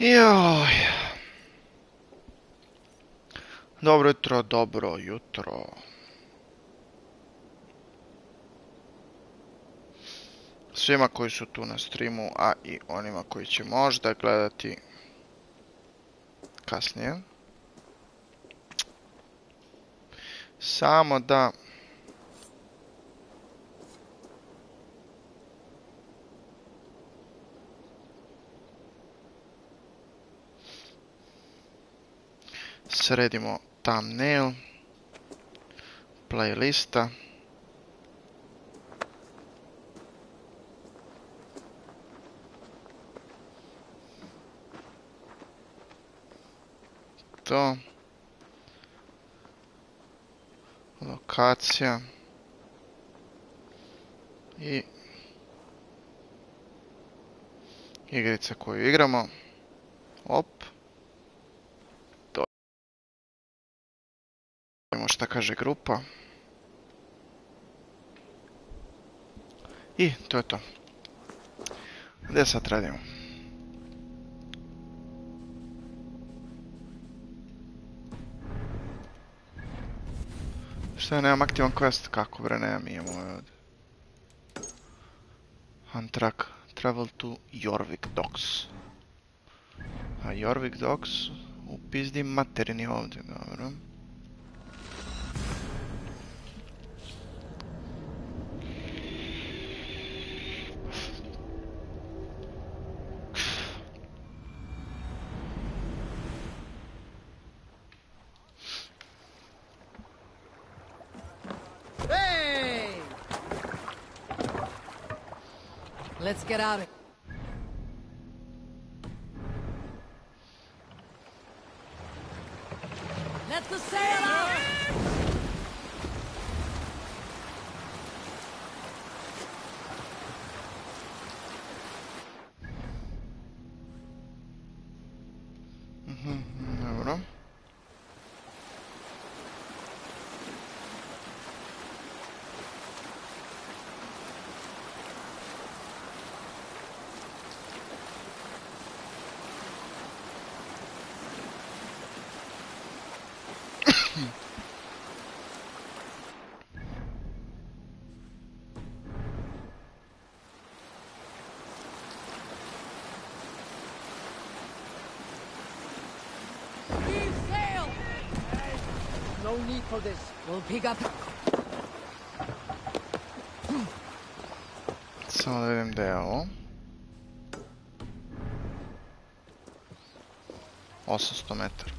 Joj. Dobro jutro, dobro jutro. Svima koji su tu na streamu, a i onima koji će možda gledati kasnije. Samo da sredimo thumbnail, playlista. To. Lokacija. I igrica koju igramo. Op. To. Vidimo šta kaže grupa. I to je to. Gdje sad radimo? Šta ja nemam aktivan quest? Kako bre, nemam, imamo ovdje. Untrack. Travel to Jorvik Docks. A Jorvik Docks u pizdi materini ovdje, dobro. Let's get out of here. Let the sail out! Dobro. Leave sail! No need for this. We'll pick up. Samo da vidim gdje je ovo. 800 metara.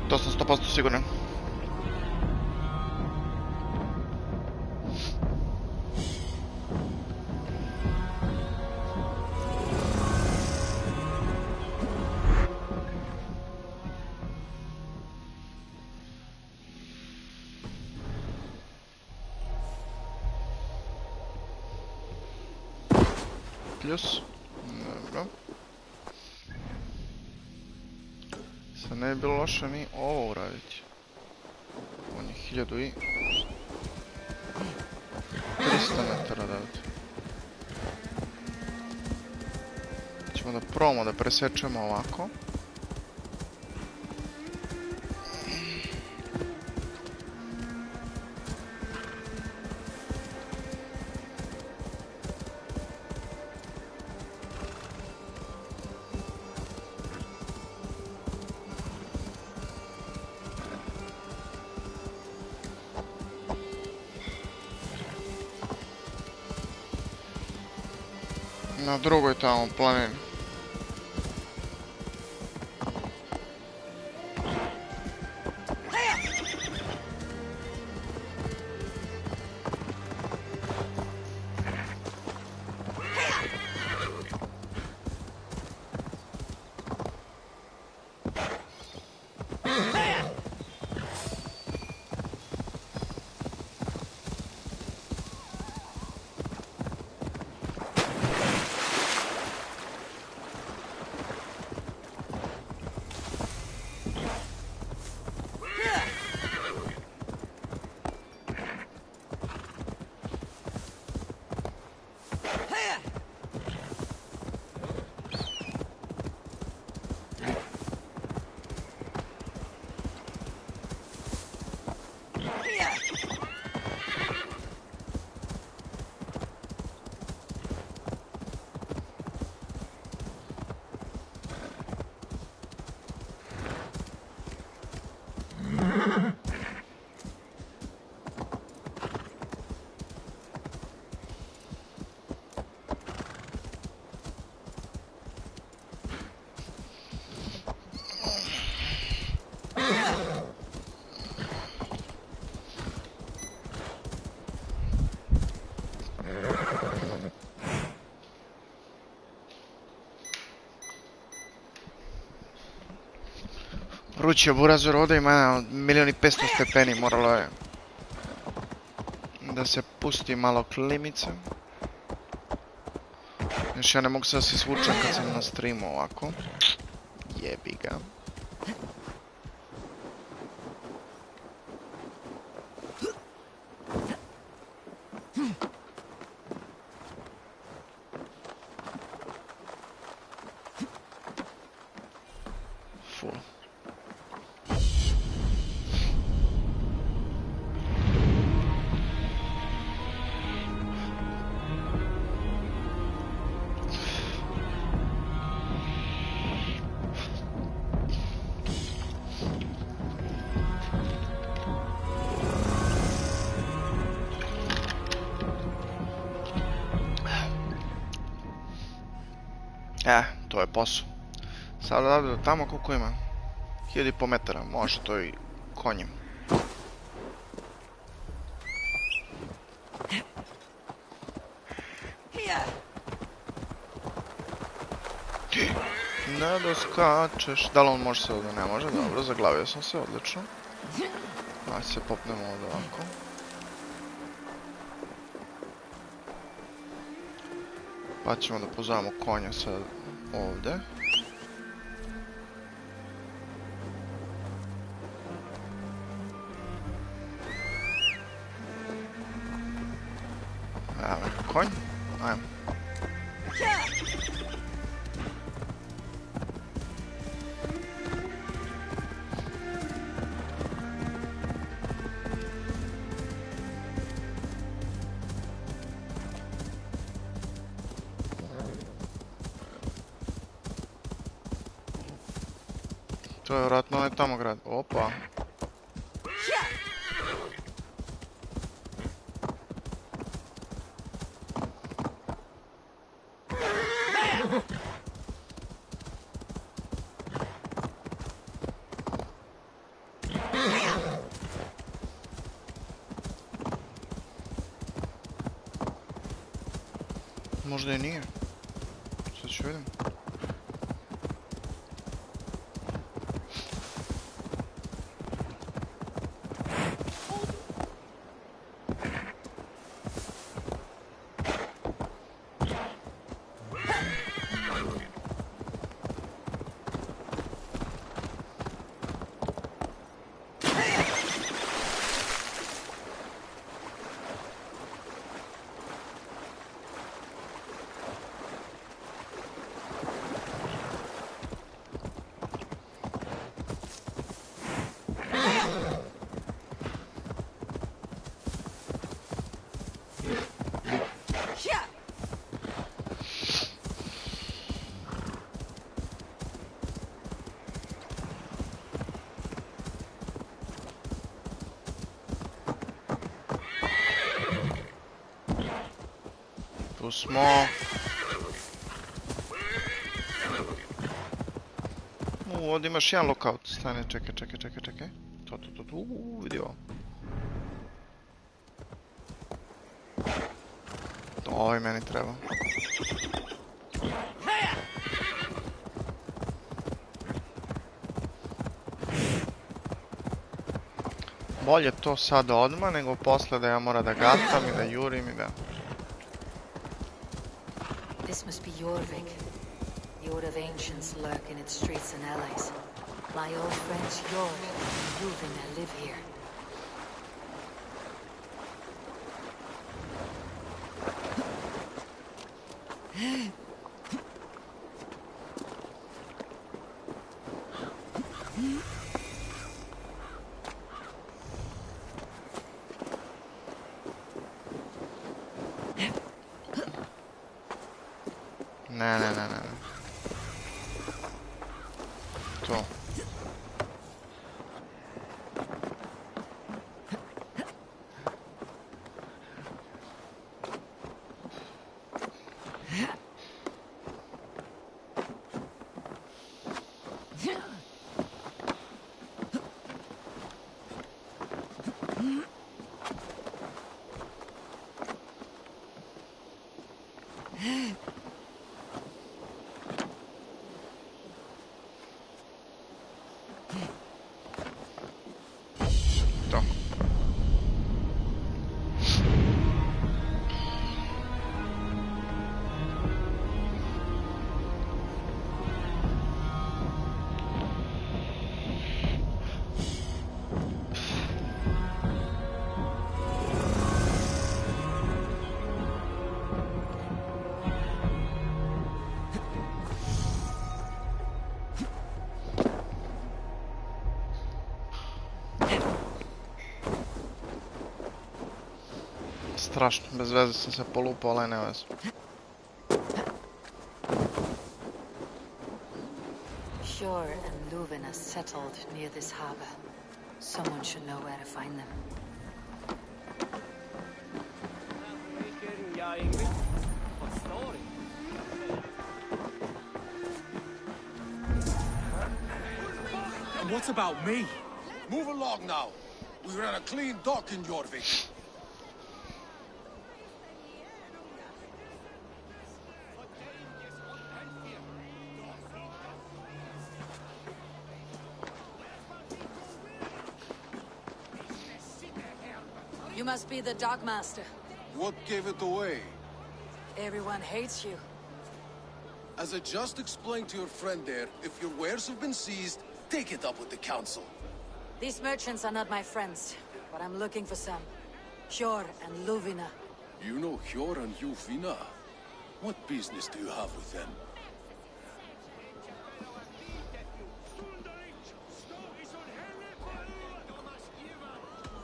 To sam 100% siguran. Plus. Dobro. Sad ne bi bilo loše ni ovo uraditi. On je 1000 i 300 metara davati. Ćemo da probamo da presečemo ovako. Na drugoj tamo planini. Vruć je burazor, ovdje ima 1.500.000 stepeni, moralo je da se pusti malo klimice. Još ja ne mogu sad se svučem kad sam na streamu ovako. Jebi ga. Full. To je posao. Sad odavde do tamo koliko ima? 1500 metara, može to i konjem. Ne doskačeš. Da li on može se ovdje? Ne može, dobro, zaglavio sam se, odlično. Ajde se popnemo ovdje ovako. Pa ćemo da pozovemo konja sad ovdje. Evo, konj, ajmo. To je vjerojatno onaj tamo grad. Opa. Možda i nije. Sad ću vidim. Tu smo. Ovdje imaš jedan lookout. Stane, čekaj. To. Vidi ovo. Ovo meni treba. Bolje to sad odmah, nego posle da ja moram da gatam i da jurim i da... This must be Jorvik. The Order of Ancients lurk in its streets and alleys. My old friends Jorg and Ruvina live here. Ne. To. Strašno, bez veze sam se polupao, ali ne veze. Shore and Luvin are settled near this harbor. Someone should know where to find them. And what about me? Move along now. We ran a clean dock in Jorvik. You must be the Dogmaster. What gave it away? Everyone hates you. As I just explained to your friend there, if your wares have been seized, take it up with the council. These merchants are not my friends, but I'm looking for some. Hjor and Luvina. You know Hjor and Luvina? What business do you have with them?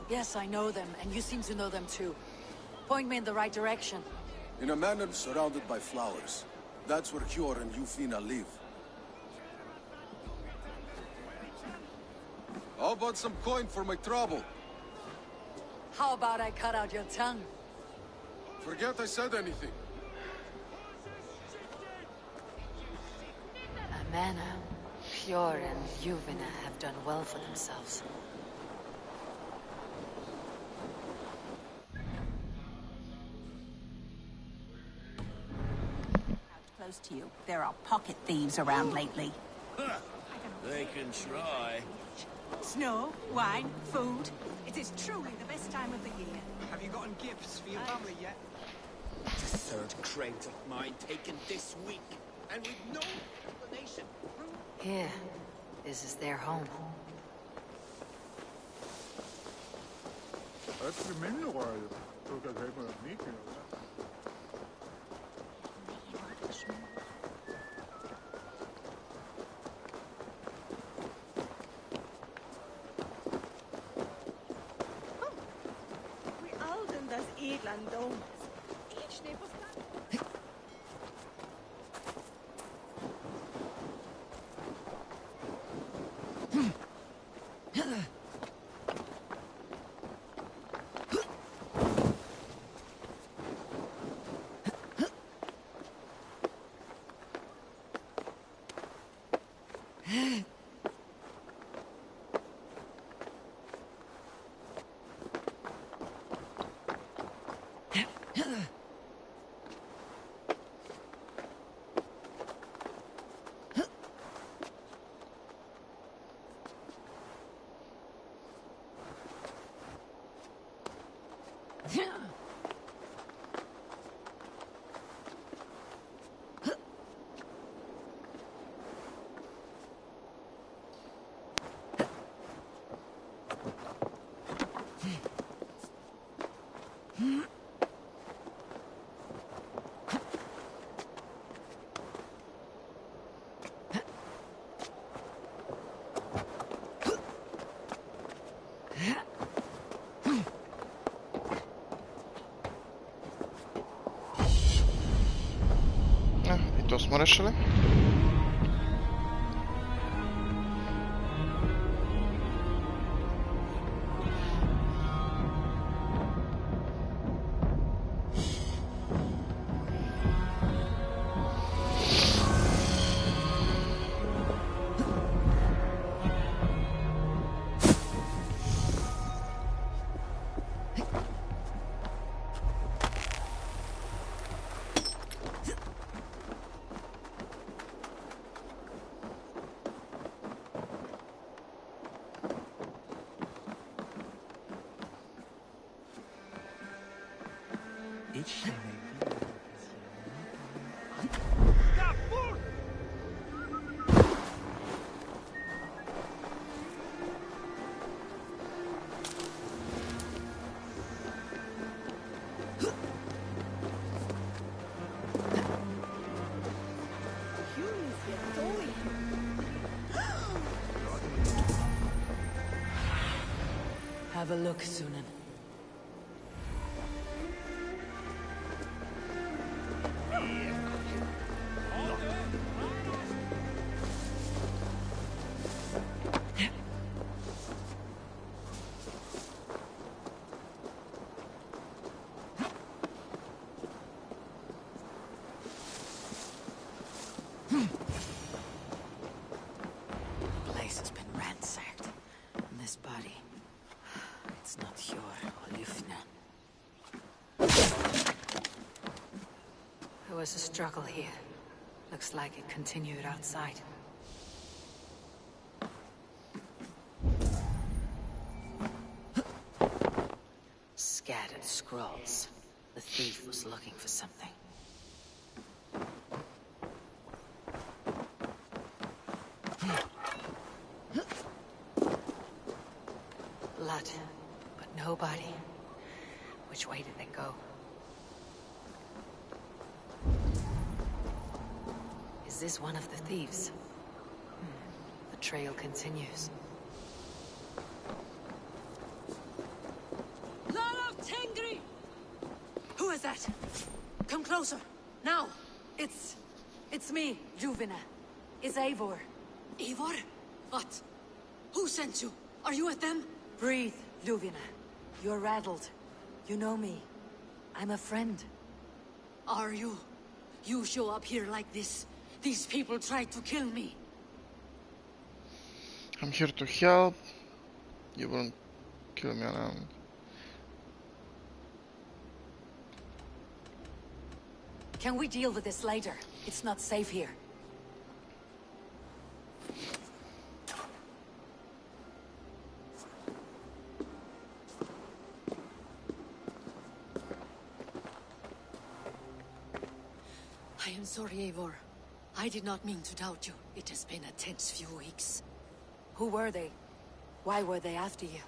Yes, I know them, and you seem to know them too. Point me in the right direction. In a manor surrounded by flowers. That's where Hjor and Luvina live. How about some coin for my trouble? How about I cut out your tongue? Forget I said anything. A manor. Hjor and Luvina have done well for themselves. close to you. There are pocket thieves around lately. They can try. Snow, wine, food. It is truly the best time of the year. Have you gotten gifts for your family yet? The third crate of mine taken this week, and with no explanation. Here. This is their home. Wie alt denn das Edland Domus? Ich stehe auf Land. I to smo rešili. Have a look, Sunan. The place has been ransacked. And this body, it's not your Olufna. There was a struggle here. Looks like it continued outside. Scattered scrolls. The thief was looking for something. Blood, but nobody. Which way did they go? Is this one of the thieves? The trail continues. Lord of Tengri! Who is that? Come closer. Now. It's me, Juvina. Is Eivor. Eivor? What? Who sent you? Are you with them? Breathe, Juvina. You're rattled. You know me. I'm a friend. Are you? You show up here like this. These people tried to kill me. I'm here to help. You won't kill me around. Can we deal with this later? It's not safe here. I am sorry, Eivor. I did not mean to doubt you. It has been a tense few weeks. Who were they? Why were they after you?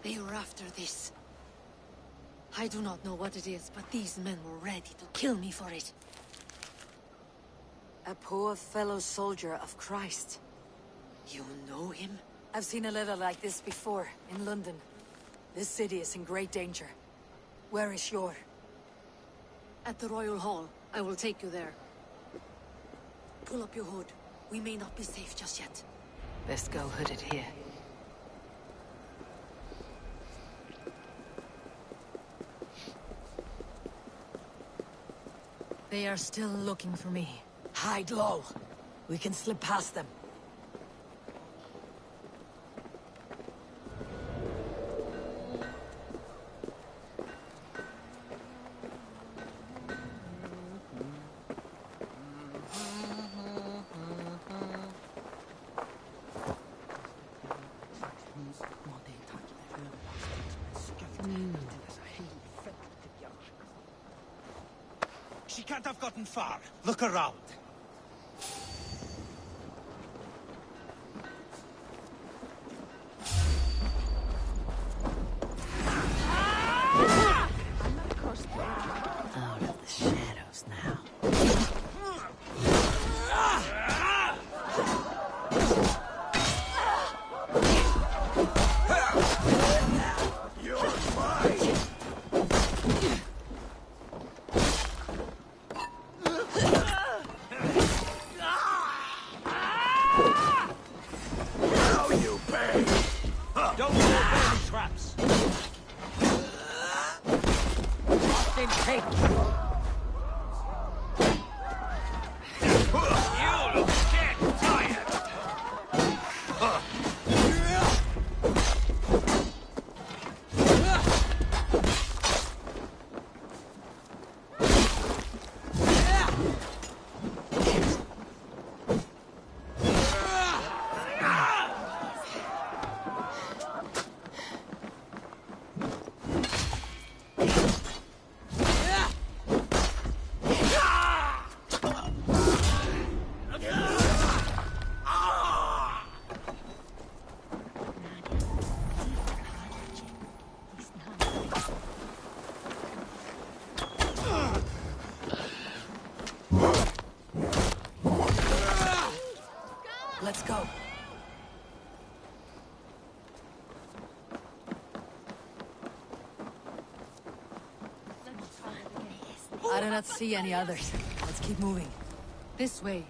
They were after this. I do not know what it is, but these men were ready to kill me for it. A poor fellow soldier of Christ. You know him? I've seen a letter like this before, in London. This city is in great danger. Where is Yor? At the Royal Hall. I will take you there. Pull up your hood. We may not be safe just yet. Best go hooded here. They are still looking for me. Hide low. We can slip past them. She can't have gotten far. Look around. Out of the shadows now. Don't fall for any traps. Then take. You look dead tired. Let's go. I do not see any others. Let's keep moving. This way.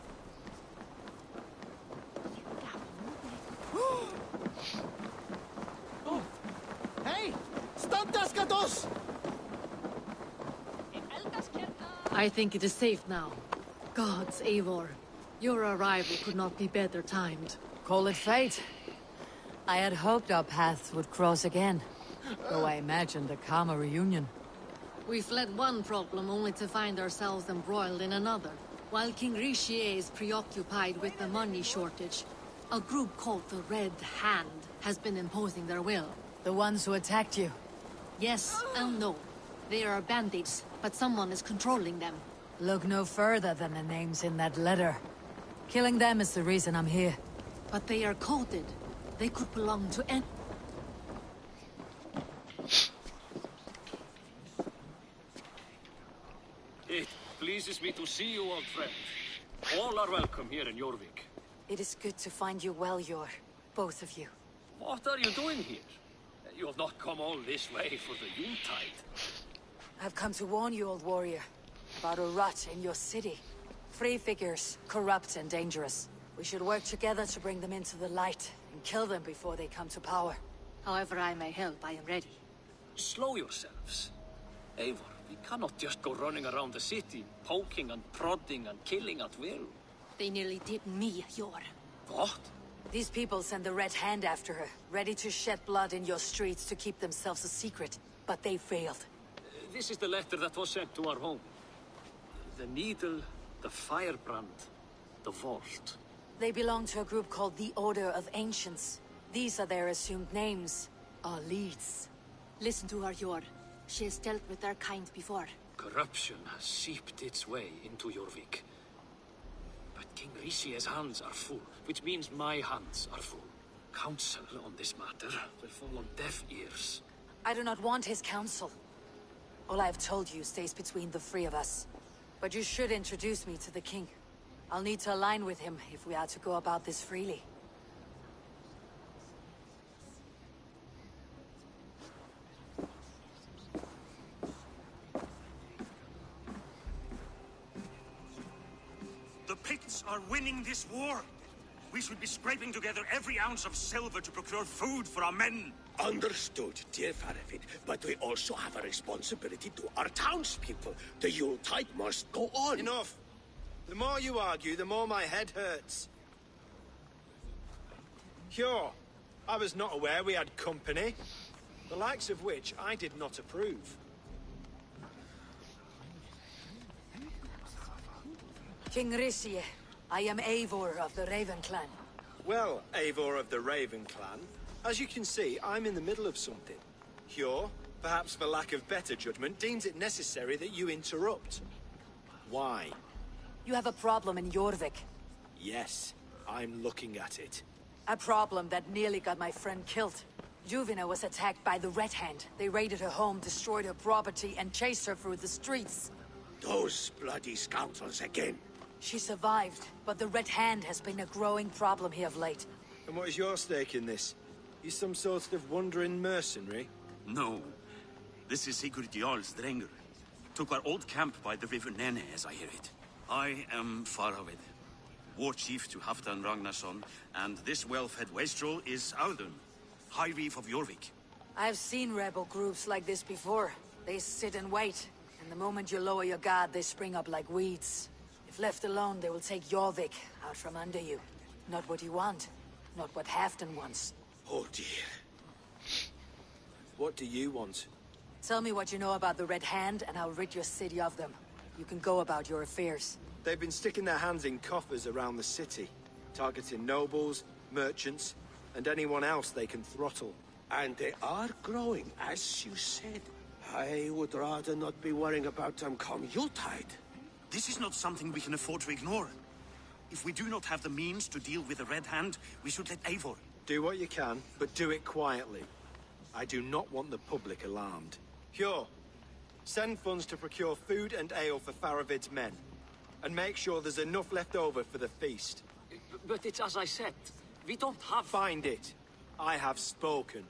Hey! Stantas kados! I think it is safe now. Gods, Eivor. Your arrival could not be better timed. Call it fate. I had hoped our paths would cross again. Though I imagined a calmer reunion. We fled one problem only to find ourselves embroiled in another. While King Richier is preoccupied with the money shortage, a group called the Red Hand has been imposing their will. The ones who attacked you. Yes and no. They are bandits, but someone is controlling them. Look no further than the names in that letter. Killing them is the reason I'm here. But they are coded. They could belong to any... It pleases me to see you, old friend. All are welcome here in Jorvik. It is good to find you well, Yor. Both of you. What are you doing here? You have not come all this way for the Yuletide. I've come to warn you, old warrior, about a rot in your city. Free figures, corrupt and dangerous. We should work together to bring them into the light and kill them before they come to power. However I may help, I am ready. Slow yourselves. Eivor, we cannot just go running around the city, poking and prodding and killing at will. They nearly did me, Yor. What? These people send the Red Hand after her, ready to shed blood in your streets to keep themselves a secret. But they failed. This is the letter that was sent to our home. The needle, the firebrand, the vault. They belong to a group called the Order of Ancients. These are their assumed names. Our leads. Listen to her, Yor. She has dealt with their kind before. Corruption has seeped its way into Jorvik. But King Rishie's hands are full, which means my hands are full. Counsel on this matter will fall on deaf ears. I do not want his counsel. All I have told you stays between the three of us. But you should introduce me to the king. I'll need to align with him if we are to go about this freely. The Picts are winning this war. We should be scraping together every ounce of silver to procure food for our men. Understood, dear Faravid, but we also have a responsibility to our townspeople. The Yuletide must go on. Enough! The more you argue, the more my head hurts. Sure, I was not aware we had company, the likes of which I did not approve. King Rishie, I am Eivor of the Raven Clan. Well, Eivor of the Raven Clan, as you can see, I'm in the middle of something. Hjor, perhaps for lack of better judgment, deems it necessary that you interrupt. Why? You have a problem in Jorvik. Yes, I'm looking at it. A problem that nearly got my friend killed. Juvina was attacked by the Red Hand. They raided her home, destroyed her property, and chased her through the streets. Those bloody scoundrels again. She survived, but the Red Hand has been a growing problem here of late. And what is your stake in this? You some sort of wandering mercenary? No. This is Sigurd Jarl's Drenger. Took our old camp by the river Nene, as I hear it. I am Faravid, war chief to Halfdan Ragnarsson, and this well-fed wastrel is Audun, High Reef of Jorvik. I've seen rebel groups like this before. They sit and wait, and the moment you lower your guard, they spring up like weeds. If left alone, they will take Jorvik out from under you. Not what you want, not what Halfdan wants. Oh dear. What do you want? Tell me what you know about the Red Hand, and I'll rid your city of them. You can go about your affairs. They've been sticking their hands in coffers around the city, targeting nobles, merchants, and anyone else they can throttle. And they are growing, as you said. I would rather not be worrying about them come Yuletide. This is not something we can afford to ignore. If we do not have the means to deal with the Red Hand, we should let Eivor. Do what you can, but do it quietly. I do not want the public alarmed. Hjor, send funds to procure food and ale for Faravid's men. And make sure there's enough left over for the feast. But it's as I said, we don't have... Find it. I have spoken.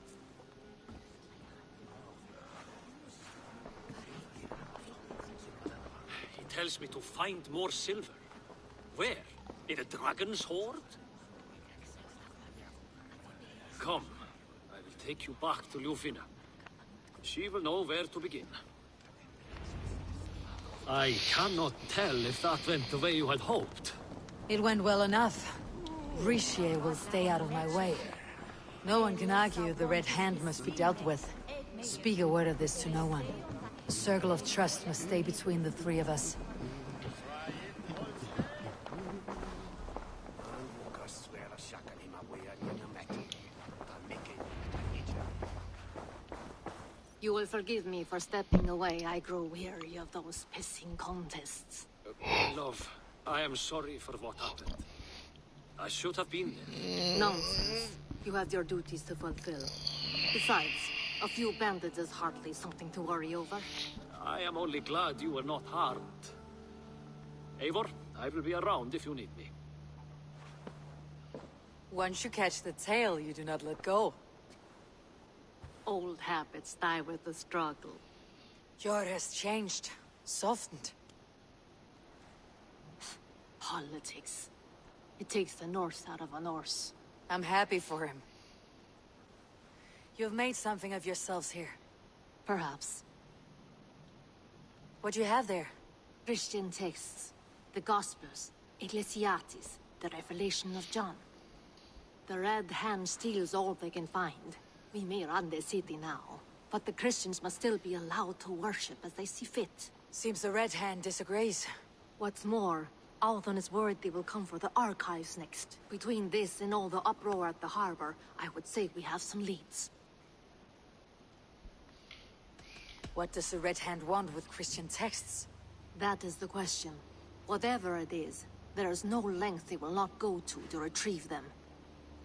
He tells me to find more silver. Where? In a dragon's hoard? Come, I will take you back to Ljufina. She will know where to begin. I cannot tell if that went the way you had hoped. It went well enough. Rishie will stay out of my way. No one can argue the Red Hand must be dealt with. Speak a word of this to no one. A circle of trust must stay between the three of us. You will forgive me for stepping away. I grow weary of those pissing contests. Love, I am sorry for what happened. I should have been there. Nonsense. You have your duties to fulfill. Besides, a few bandits is hardly something to worry over. I am only glad you were not harmed. Eivor, I will be around if you need me. Once you catch the tail, you do not let go. Old habits die with the struggle. Jor has changed, softened. Politics. It takes the Norse out of a Norse. I'm happy for him. You've made something of yourselves here. Perhaps. What do you have there? Christian texts, the Gospels, Ecclesiastes, the Revelation of John. The Red Hand steals all they can find. We may run the city now, but the Christians must still be allowed to worship as they see fit. Seems the Red Hand disagrees. What's more, Althon is worried they will come for the archives next. Between this and all the uproar at the harbor, I would say we have some leads. What does the Red Hand want with Christian texts? That is the question. Whatever it is, there is no length they will not go to retrieve them.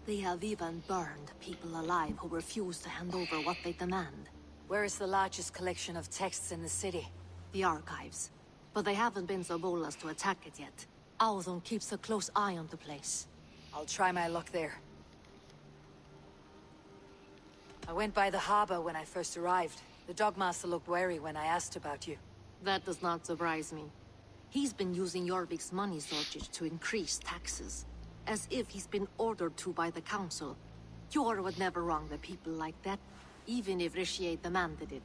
They have even burned people alive who refuse to hand over what they demand. Where is the largest collection of texts in the city? The archives. But they haven't been so bold as to attack it yet. Althon keeps a close eye on the place. I'll try my luck there. I went by the harbor when I first arrived. The Dogmaster looked wary when I asked about you. That does not surprise me. He's been using Jorvik's money shortage to increase taxes. As if he's been ordered to by the council. Jor would never wrong the people like that, even if Rishi demanded it.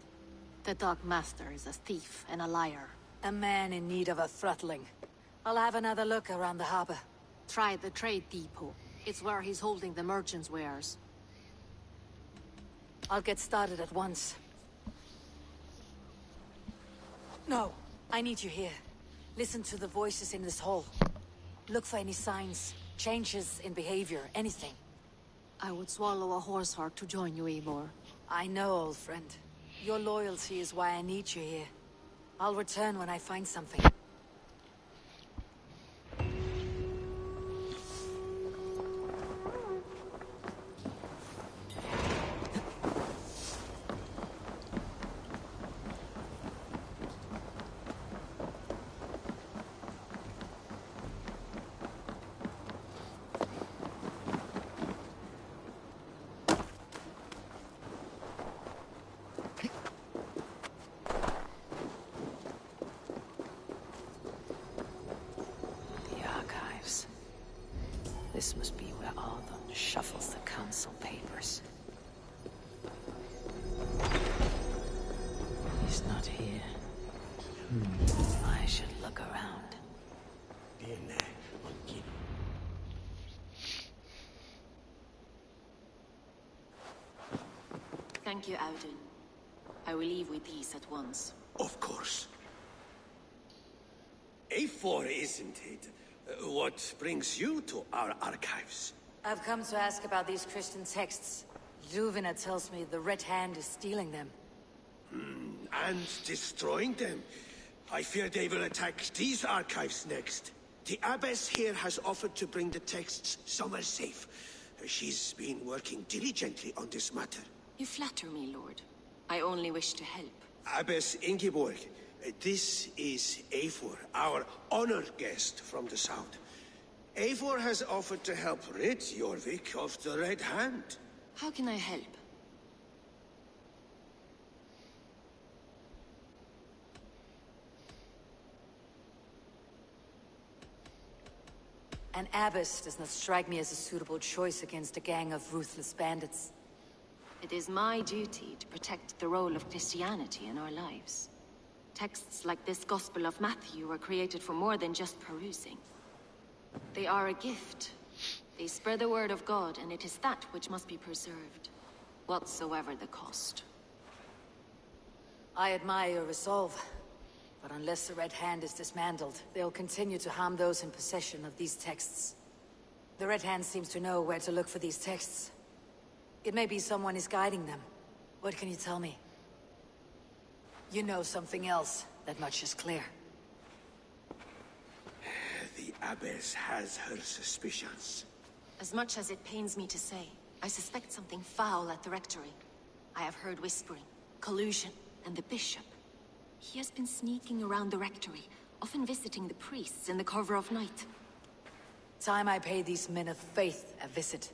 The Dogmaster is a thief and a liar. A man in need of a throttling. I'll have another look around the harbor. Try the trade depot. It's where he's holding the merchants' wares. I'll get started at once. No, I need you here. Listen to the voices in this hall. Look for any signs, changes in behavior, anything. I would swallow a horse heart to join you, Eivor. I know, old friend. Your loyalty is why I need you here. I'll return when I find something. This must be where Althon shuffles the council papers. He's not here. I should look around. Thank you, Audun. I will leave with these at once. Of course. A4, isn't it? What brings you to our archives? I've come to ask about these Christian texts. Juvina tells me the Red Hand is stealing them. And destroying them. I fear they will attack these archives next. The abbess here has offered to bring the texts somewhere safe. She's been working diligently on this matter. You flatter me, Lord. I only wish to help. Abbess Ingeborg, this is Eivor, our honored guest from the south. Eivor has offered to help rid Jorvik of the Red Hand. How can I help? An abbess does not strike me as a suitable choice against a gang of ruthless bandits. It is my duty to protect the role of Christianity in our lives. Texts like this Gospel of Matthew were created for more than just perusing. They are a gift. They spread the word of God, and it is that which must be preserved, whatsoever the cost. I admire your resolve, but unless the Red Hand is dismantled, they'll continue to harm those in possession of these texts. The Red Hand seems to know where to look for these texts. It may be someone is guiding them. What can you tell me? You know something else, that much is clear. The abbess has her suspicions. As much as it pains me to say, I suspect something foul at the rectory. I have heard whispering, collusion, and the bishop. He has been sneaking around the rectory, often visiting the priests in the cover of night. Time I pay these men of faith a visit.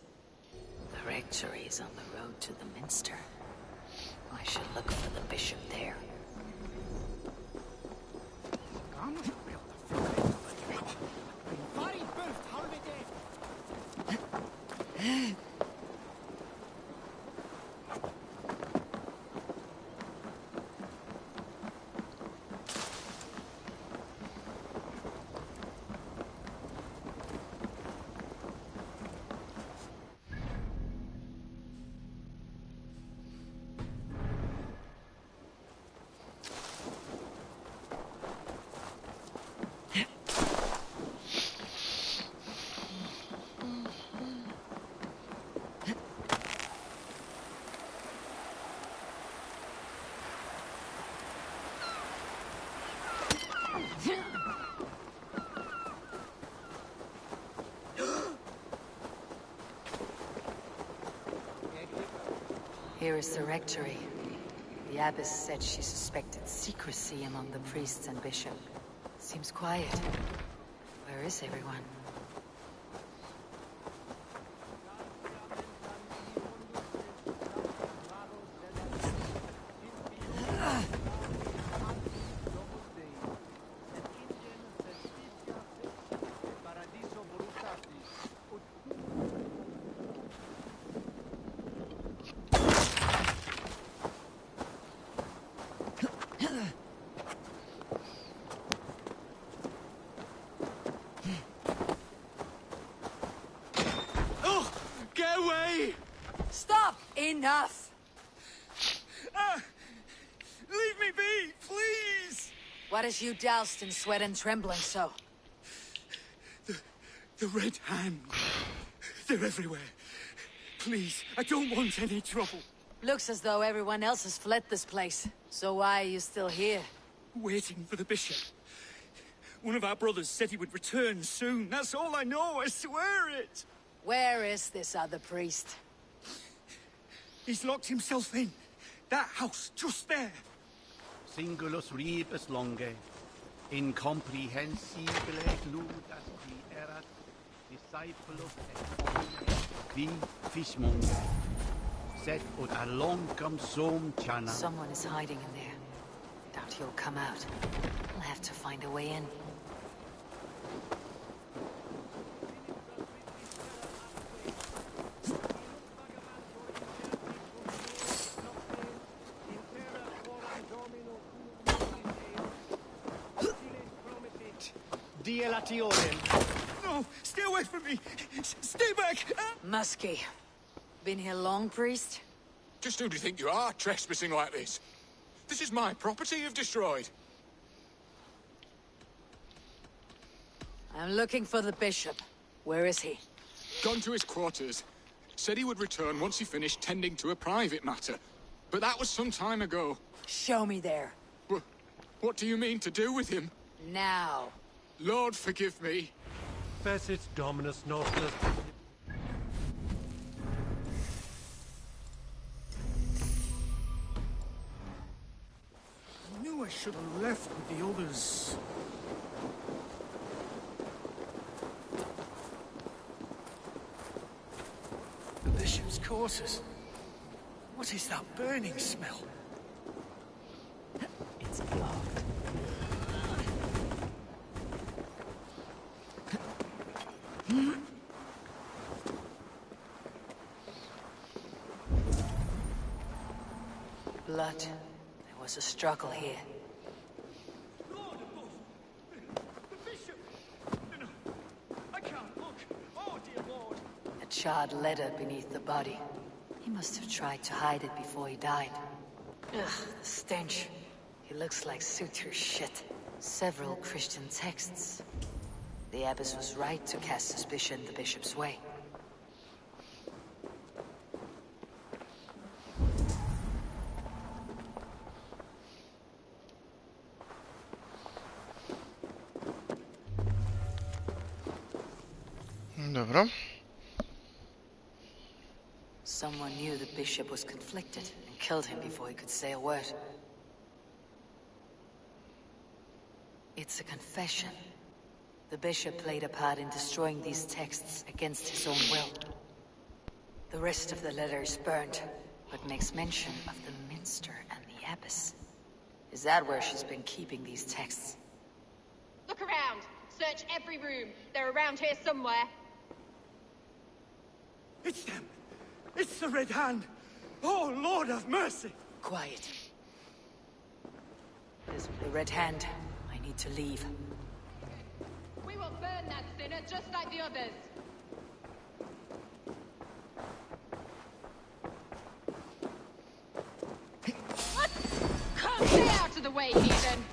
The rectory is on the road to the minster. I should look for the bishop there. Here is the rectory. The abbess said she suspected secrecy among the priests and bishop. Seems quiet. Where is everyone? Get away! Stop! Enough! Leave me be, please! What has you doused in sweat and trembling so? The Red Hand. They're everywhere. Please, I don't want any trouble. Looks as though everyone else has fled this place. So why are you still here? Waiting for the bishop. One of our brothers said he would return soon. That's all I know, I swear it! Where is this other priest? He's locked himself in. That house, just there. Singulus rebus longe, incomprehensibile ludas qui erat, discipulus et homine, vi fishmonger, sed ut alongum sum chana. Someone is hiding in there. Doubt he'll come out. I'll have to find a way in. No, stay away from me! Stay back! Muskie. Been here long, priest? Just who do you think you are, trespassing like this? This is my property you've destroyed. I'm looking for the bishop. Where is he? Gone to his quarters. Said he would return once he finished tending to a private matter. But that was some time ago. Show me there. What do you mean to do with him? Now. Lord, forgive me. Fecit Dominus Nostus. I knew I should have left with the others. The bishop's quarters. What is that burning smell? It's blocked. Blood. There was a struggle here. The bishop! No, I can't look. Oh, dear Lord. A charred letter beneath the body. He must have tried to hide it before he died. Ugh, the stench. He looks like suture shit. Several Christian texts. The abbess was right to cast suspicion the bishop's way. Dobra. Someone knew the bishop was conflicted and killed him before he could say a word. It's a confession. The bishop played a part in destroying these texts against his own will. The rest of the letter is burned, but makes mention of the minster and the abbess. Is that where she's been keeping these texts? Look around! Search every room. They're around here somewhere. It's them! It's the Red Hand! Oh, Lord have mercy! Quiet. There's the Red Hand. I need to leave. We will burn that sinner just like the others. Come, stay out of the way, heathen!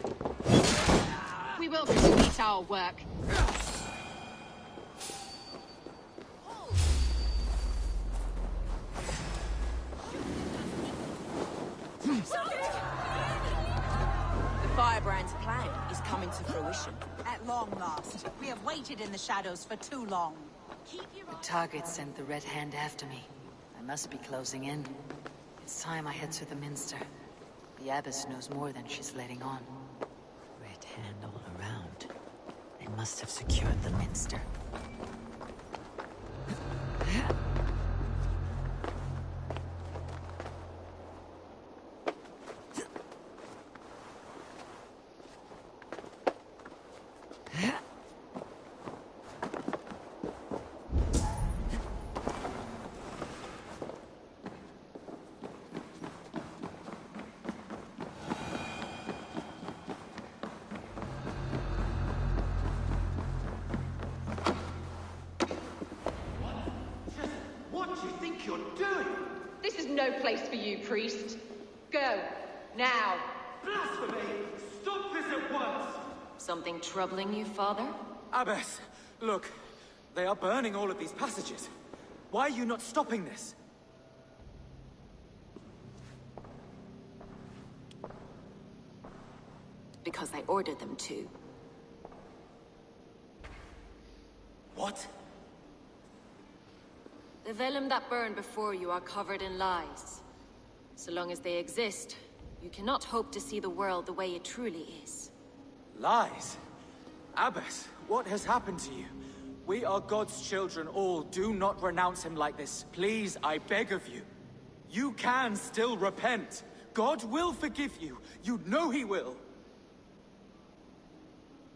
We will complete our work. The Firebrand's plan is coming to fruition. At long last. We have waited in the shadows for too long. The target sent the Red Hand after me. I must be closing in. It's time I head to the Minster. The Abbess knows more than she's letting on. Red hand all around. They must have secured the Minster. This is no place for you, priest. Go. Now. Blasphemy! Stop this at once! Something troubling you, Father? Abbess, look. They are burning all of these passages. Why are you not stopping this? Because I ordered them to. What? The vellum that burn before you are covered in lies. So long as they exist, you cannot hope to see the world the way it truly is. Lies? Abbess, what has happened to you? We are God's children all. Do not renounce him like this. Please, I beg of you. You can still repent. God will forgive you. You know he will.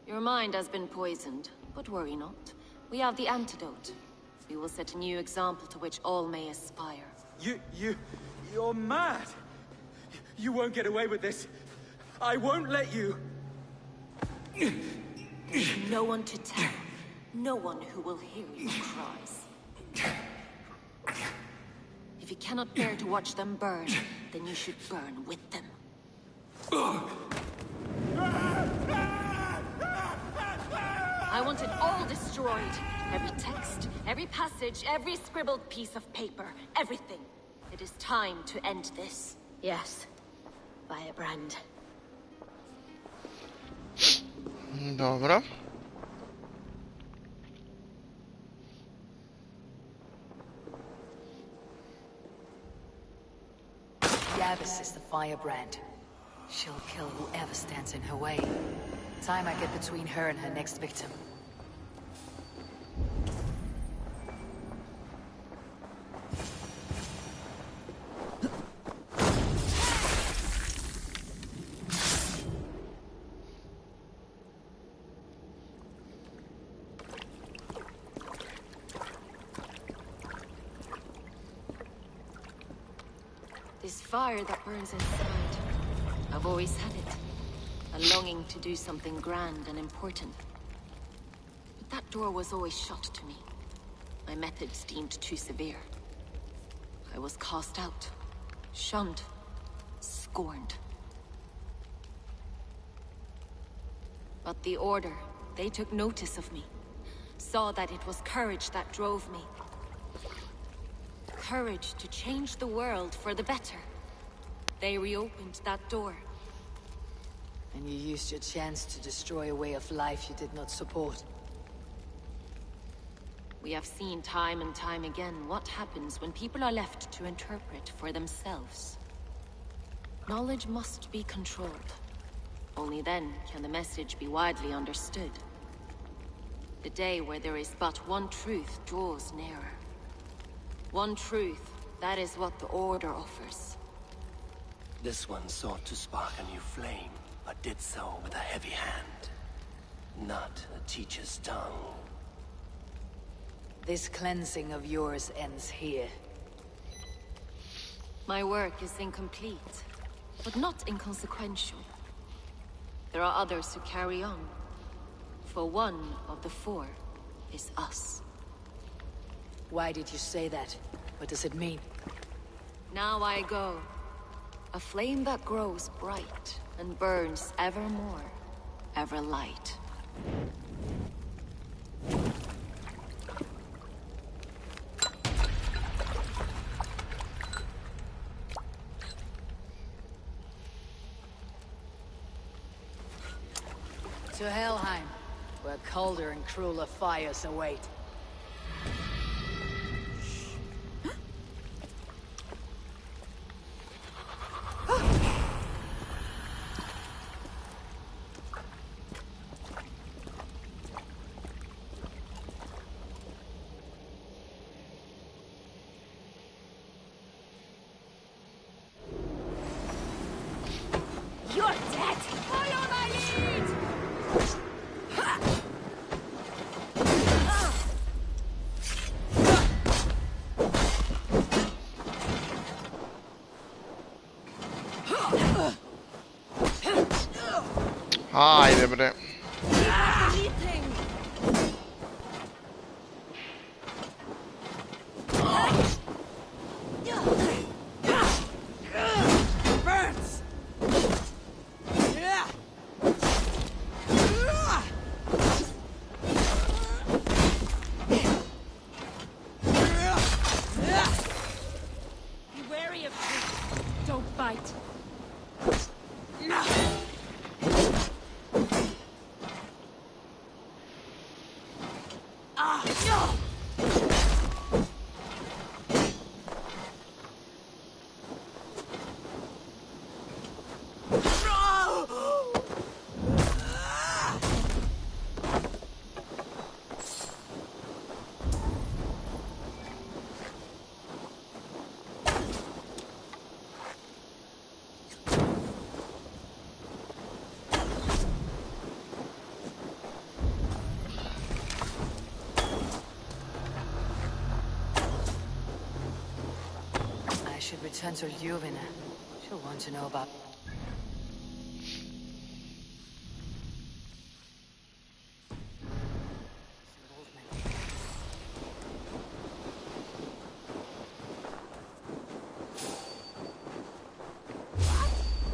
Your mind has been poisoned, but worry not. We have the antidote. We will set a new example to which all may aspire. You're mad! You won't get away with this. I won't let you. There's no one to tell. No one who will hear your cries. If you cannot bear to watch them burn, then you should burn with them. I want it all destroyed. Every text, every passage, every scribbled piece of paper, everything. It is time to end this. Yes. Firebrand. Dobra. The Abbess is the Firebrand. She'll kill whoever stands in her way. Time I get between her and her next victim. This fire that burns inside, I've always had it. A longing to do something grand and important. But that door was always shut to me. My methods deemed too severe. I was cast out, shunned, scorned. But the Order, they took notice of me. Saw that it was courage that drove me. Courage to change the world for the better. They reopened that door. And you used your chance to destroy a way of life you did not support. We have seen time and time again what happens when people are left to interpret for themselves. Knowledge must be controlled. Only then can the message be widely understood. The day where there is but one truth draws nearer. One truth, that is what the Order offers. This one sought to spark a new flame, but did so with a heavy hand, not a teacher's tongue. This cleansing of yours ends here. My work is incomplete, but not inconsequential. There are others who carry on. For one of the four is us. Why did you say that? What does it mean? Now I go. A flame that grows bright and burns ever more, ever light. To Helheim, where colder and crueler fires await. You're dead! Follow my lead! Haydi bre. Be wary of trees. Don't bite. I should return to Ljuvina. She'll want to know about...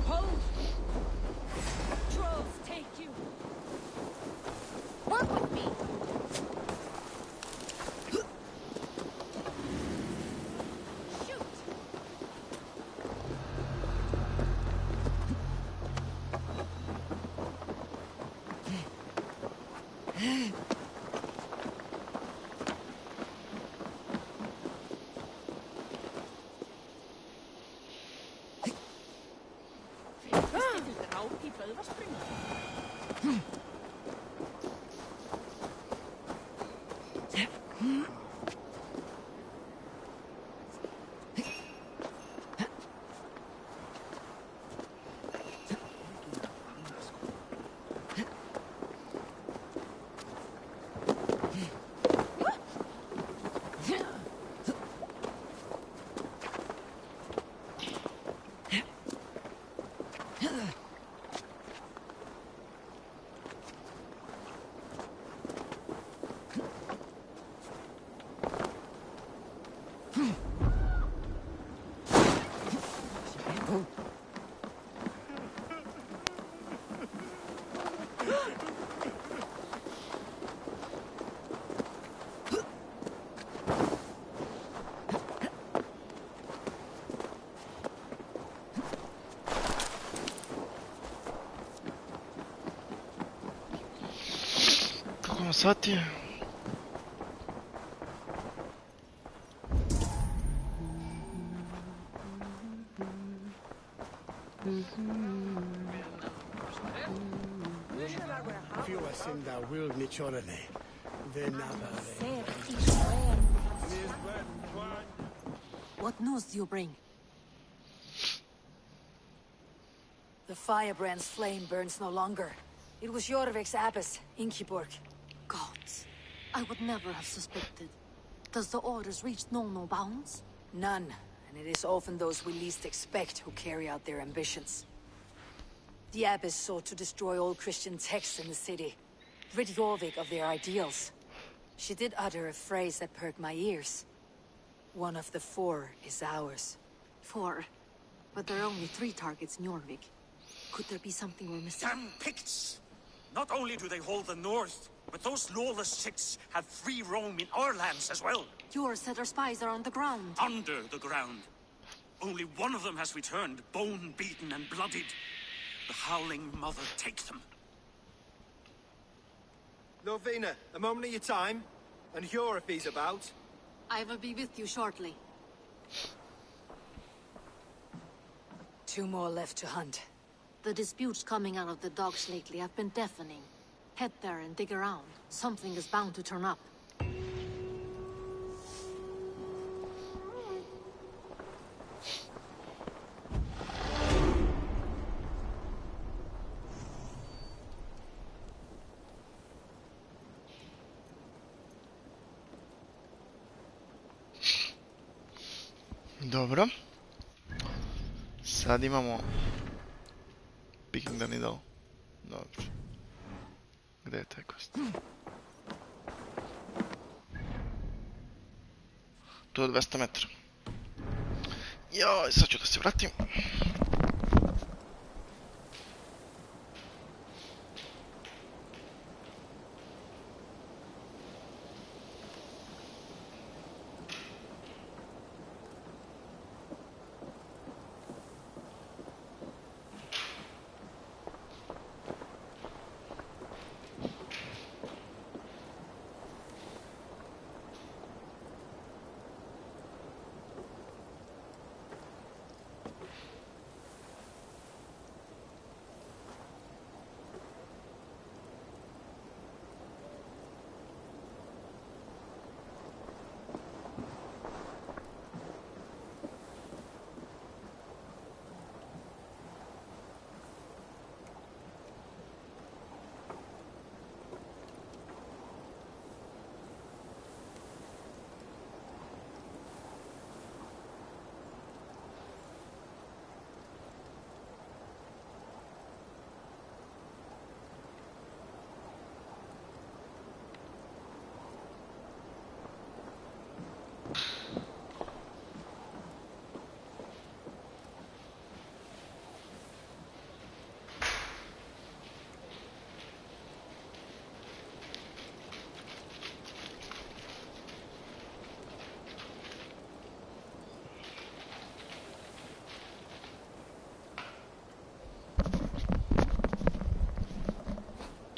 Hold! Trolls take you! Work with me! Shoot! Kako sad je? Fiuasinda wilnichorene. What news do you bring? The firebrand's flame burns no longer. It was Jorvik's abbess, Ingeborg. Gods, I would never have suspected. Does the orders reach no bounds? None, and it is often those we least expect who carry out their ambitions. The abbess sought to destroy all Christian texts in the city, rid Jorvik of their ideals. She did utter a phrase that perked my ears. One of the 4 is ours. 4? But there are only 3 targets in Jorvik. Could there be something we're missing? Damn Picts! Not only do they hold the north, but those lawless Six have free roam in our lands as well. Your set our spies are on the ground. Under the ground. Only one of them has returned, bone-beaten and bloodied. The Howling Mother take them. Lovina, a moment of your time. And Hjor if he's about. I will be with you shortly. 2 more left to hunt. The disputes coming out of the dogs lately have been deafening. Head there and dig around. Something is bound to turn up. Dobro. Sad imamo Picking the Needle. Dobro. Gdje je taj kost? Tu je 200 metara. Joj, sad ću da se vratim.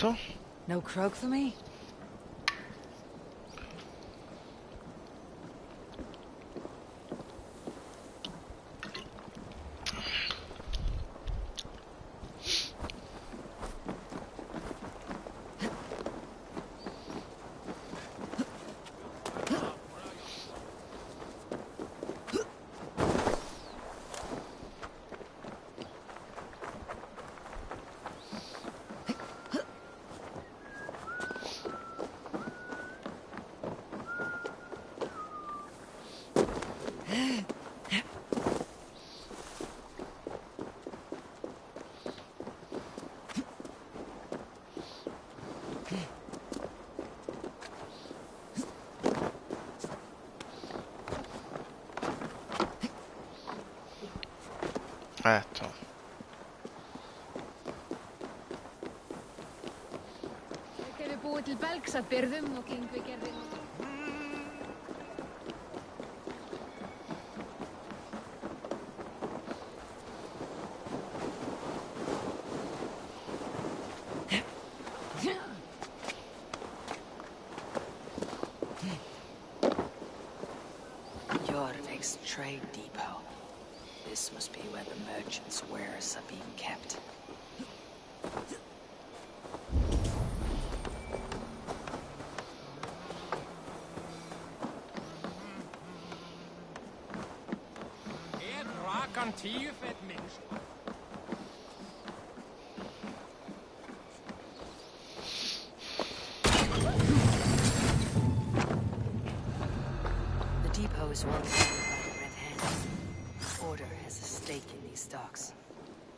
To? No croak for me? Eto. Þeir hefur búið til belgs að byrðum og Yngvi gerði nokkuð. Jorvik's trade depot. This must be where the merchants' wares are being kept. The depot is well guarded by the Red Hand. Order has a stake in these stocks.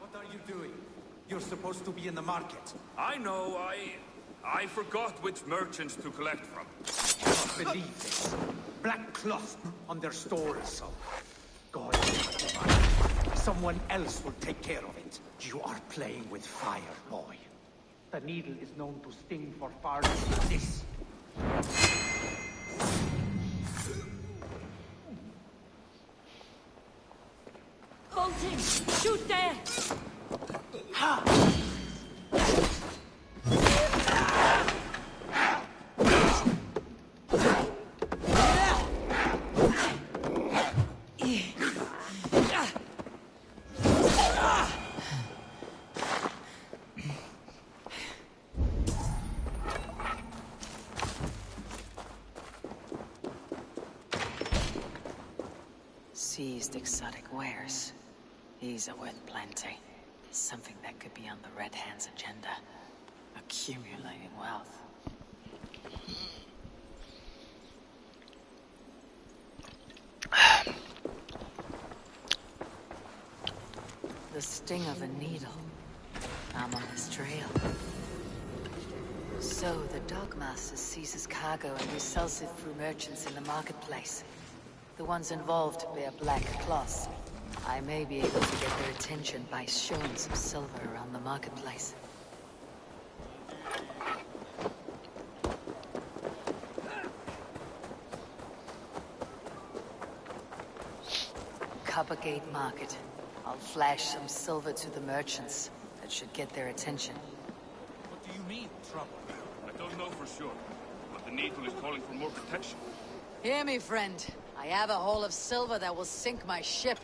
What are you doing? You're supposed to be in the market. I know, I forgot which merchants to collect from. I can't believe this. Black cloth on their stores. God, someone else will take care of it. You are playing with fire, boy. The needle is known to sting for far less than this. Bolting! Shoot there! Ha! Seized exotic wares. These are worth plenty. Something that could be on the Red Hand's agenda. Accumulating wealth. The sting of a needle. I'm on his trail. So, the Dogmaster seizes cargo and resells it through merchants in the marketplace. The ones involved wear black cloths. I may be able to get their attention by showing some silver around the marketplace. Coppergate Market. I'll flash some silver to the merchants. That should get their attention. What do you mean, trouble? I don't know for sure, but the Needle is calling for more protection. Hear me, friend. I have a haul of silver that will sink my ship.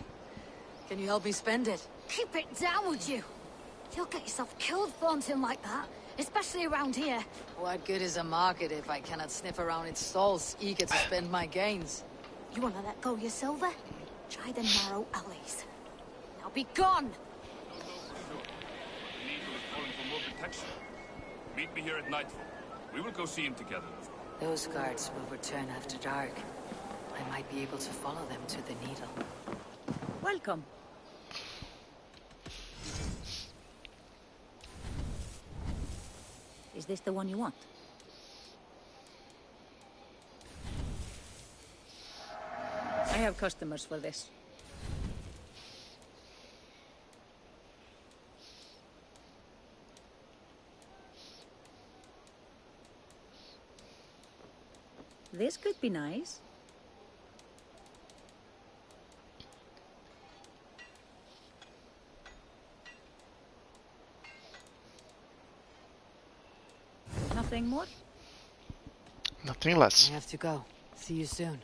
Can you help me spend it? Keep it down, would you? You'll get yourself killed flaunting like that, especially around here. What good is a market if I cannot sniff around its stalls, eager to spend my gains? You want to let go of your silver? Try the narrow alleys. Now be gone! The Needle is calling for more protection. Meet me here at nightfall. We will go see him together. Those guards will return after dark. I might be able to follow them to the Needle. Welcome. Is this the one you want? I have customers for this. This could be nice. Nothing more? Nothing less. I have to go. See you soon.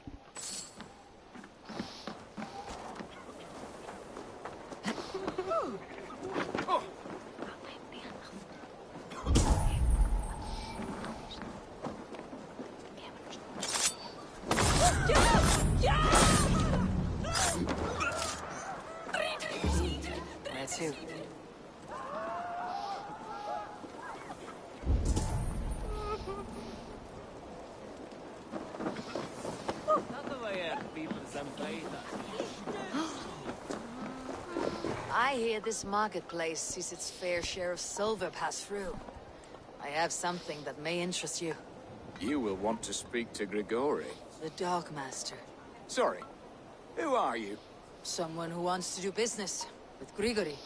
Where to? I hear this marketplace sees its fair share of silver pass through. I have something that may interest you. You will want to speak to Grigori. The Dogmaster. Sorry, who are you? Someone who wants to do business with Grigori.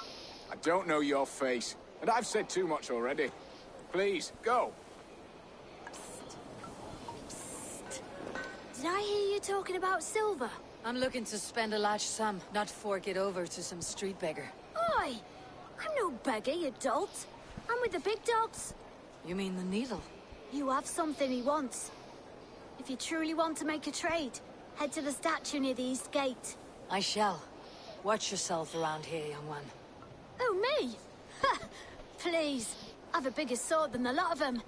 I don't know your face, and I've said too much already. Please, go. Did I hear you talking about silver? I'm looking to spend a large sum, not fork it over to some street beggar. Oi! I'm no beggar, you dolt. I'm with the big dogs. You mean the Needle? You have something he wants. If you truly want to make a trade, head to the statue near the East Gate. I shall. Watch yourself around here, young one. Oh, me? Ha! Please. I've a bigger sword than the lot of them.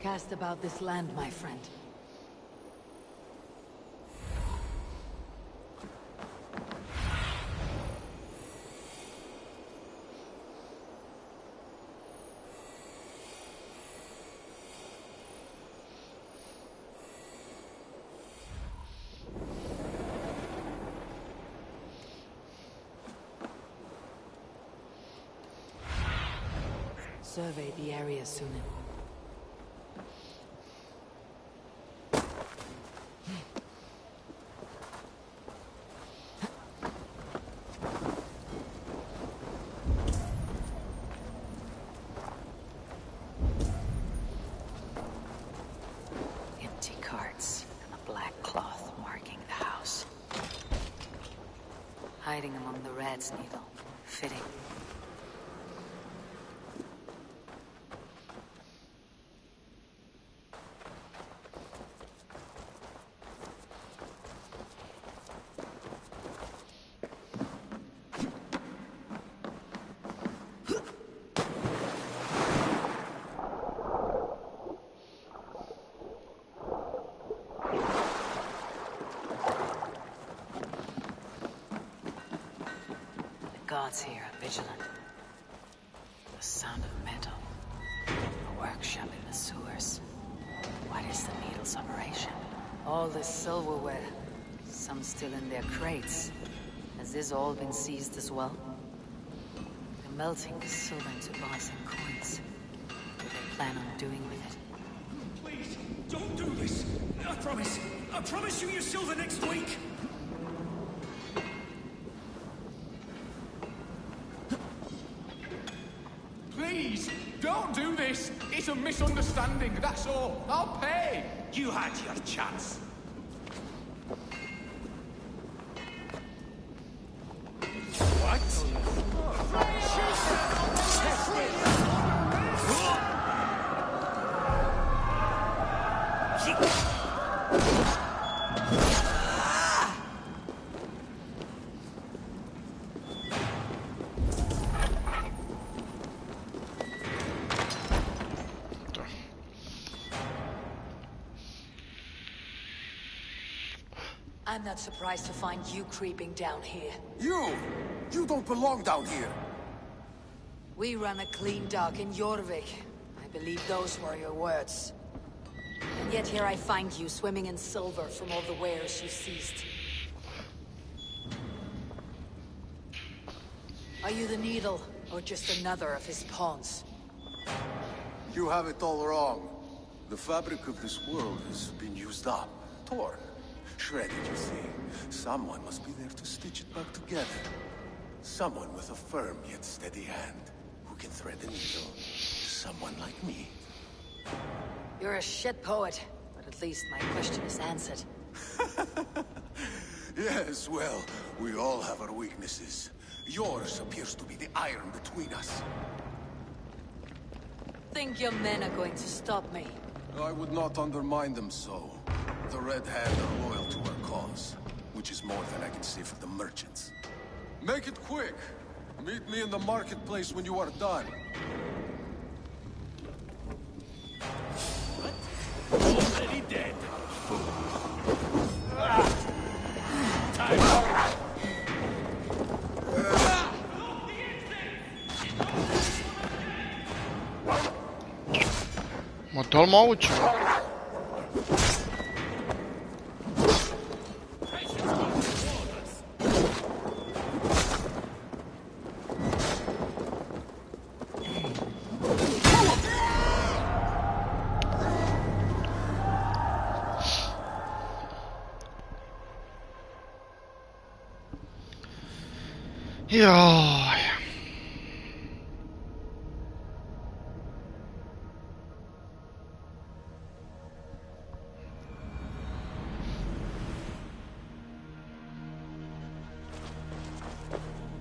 Cast about this land, my friend. Survey the area soon. Empty carts and a black cloth marking the house. Hiding among the rat's needle. Fitting. guards here are vigilant. The sound of metal. A workshop in the sewers. What is the needle's operation? All this silverware. Some still in their crates. Has this all been seized as well? They're melting the silver into bars and coins. What do they plan on doing with it? Please, don't do this. I promise you your silver next week. Please, don't do this. It's a misunderstanding, that's all. I'll pay. You had your chance. I'm not surprised to find you creeping down here. You don't belong down here. We run a clean dock in Jorvik. I believe those were your words. And yet here I find you swimming in silver from all the wares you seized. Are you the Needle, or just another of his pawns? You have it all wrong. The fabric of this world has been used up, torn, shredded, you see. Someone must be there to stitch it back together. Someone with a firm yet steady hand, who can thread the needle. Someone like me. You're a shit poet, but at least my question is answered. Yes, well, we all have our weaknesses. Yours appears to be the iron between us. Think your men are going to stop me? I would not undermine them so. The Red Hand are loyal to our cause, which is more than I can say for the merchants. Make it quick! Meet me in the marketplace when you are done. Already dead. Ma to moguće? Joj.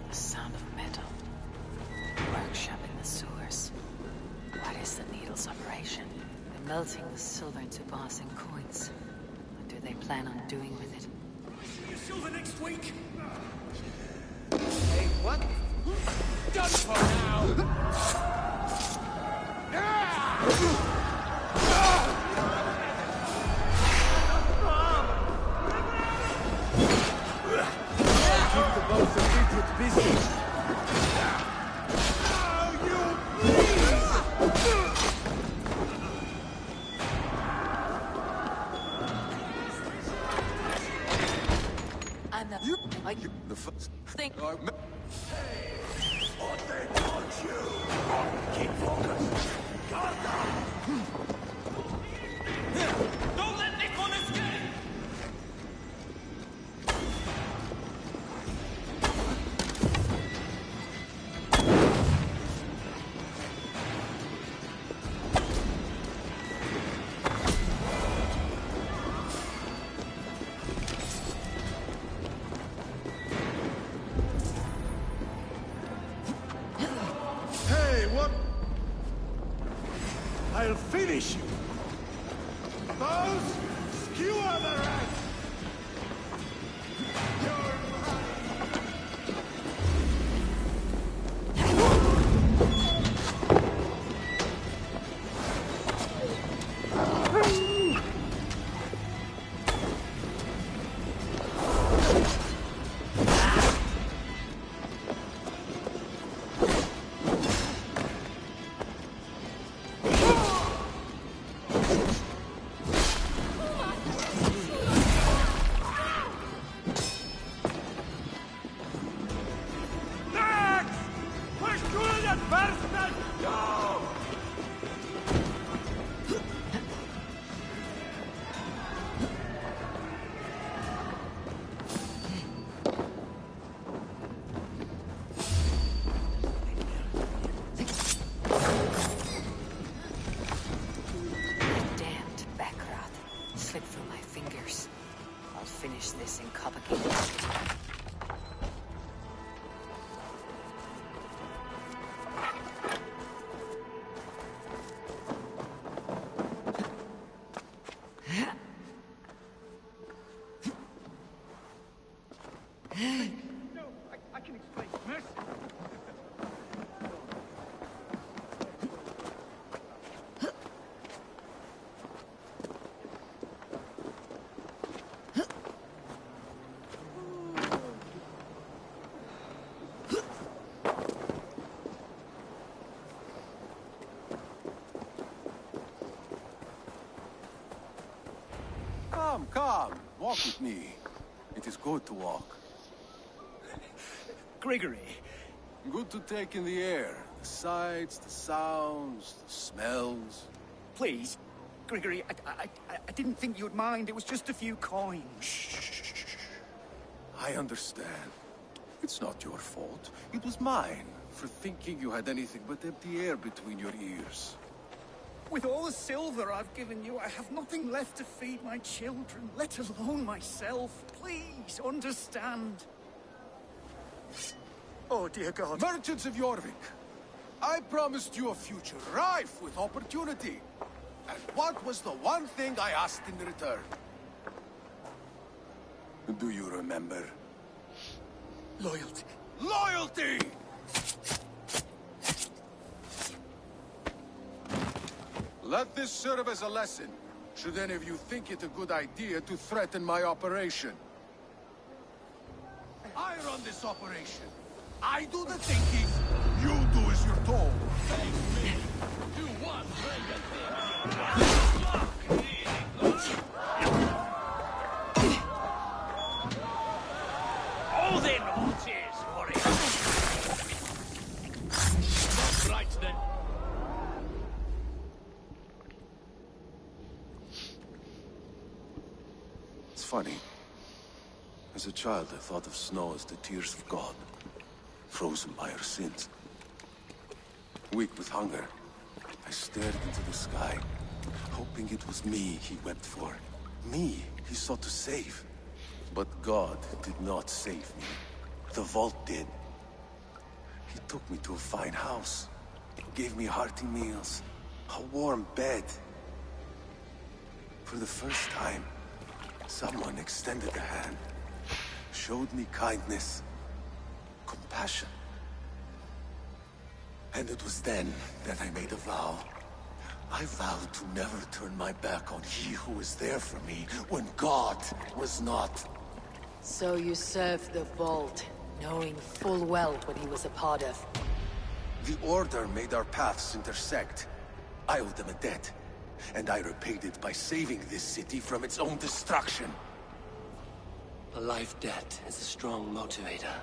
The sound of metal. Workshop in the sewers. What is the needle's operation? They're melting the silver into bars and coins. What do they plan on doing with it? See you silver next week. Hey, what? Done for now! Keep the boats of Egypt busy. I'm not... The first... Think... Hey! What they want you? Keep focused. Guard down. Don't let this one escape. Hey, what? I'll finish you. Those skewer the rats. You're slip through my fingers. I'll finish this in Copenhagen. No, I can explain. Mercy. Come, walk with me. It is good to walk. Gregory. Good to take in the air. The sights, the sounds, the smells. Please, Gregory, I didn't think you'd mind. It was just a few coins. Shh. I understand. It's not your fault. It was mine, for thinking you had anything but empty air between your ears. With all the silver I've given you, I have nothing left to feed my children, let alone myself. Please, understand. Oh, dear God. Merchants of Jorvik, I promised you a future rife with opportunity. And what was the one thing I asked in return? Do you remember? Loyalty. Loyalty! Let this serve as a lesson, should any of you think it a good idea to threaten my operation. I run this operation. I do the thinking, you do as you're told. Do one Oh, then, cheers, warrior. Not right, then. It's funny. As a child, I thought of snow as the tears of God, frozen by our sins. Weak with hunger, I stared into the sky, hoping it was me he wept for. Me he sought to save. But God did not save me. The vault did. He took me to a fine house, gave me hearty meals, a warm bed. For the first time, someone extended a hand, showed me kindness, compassion. And it was then that I made a vow. I vowed to never turn my back on he who was there for me when God was not. So you served the Vault, knowing full well what he was a part of. The Order made our paths intersect. I owed them a debt, and I repaid it by saving this city from its own destruction. A life debt is a strong motivator.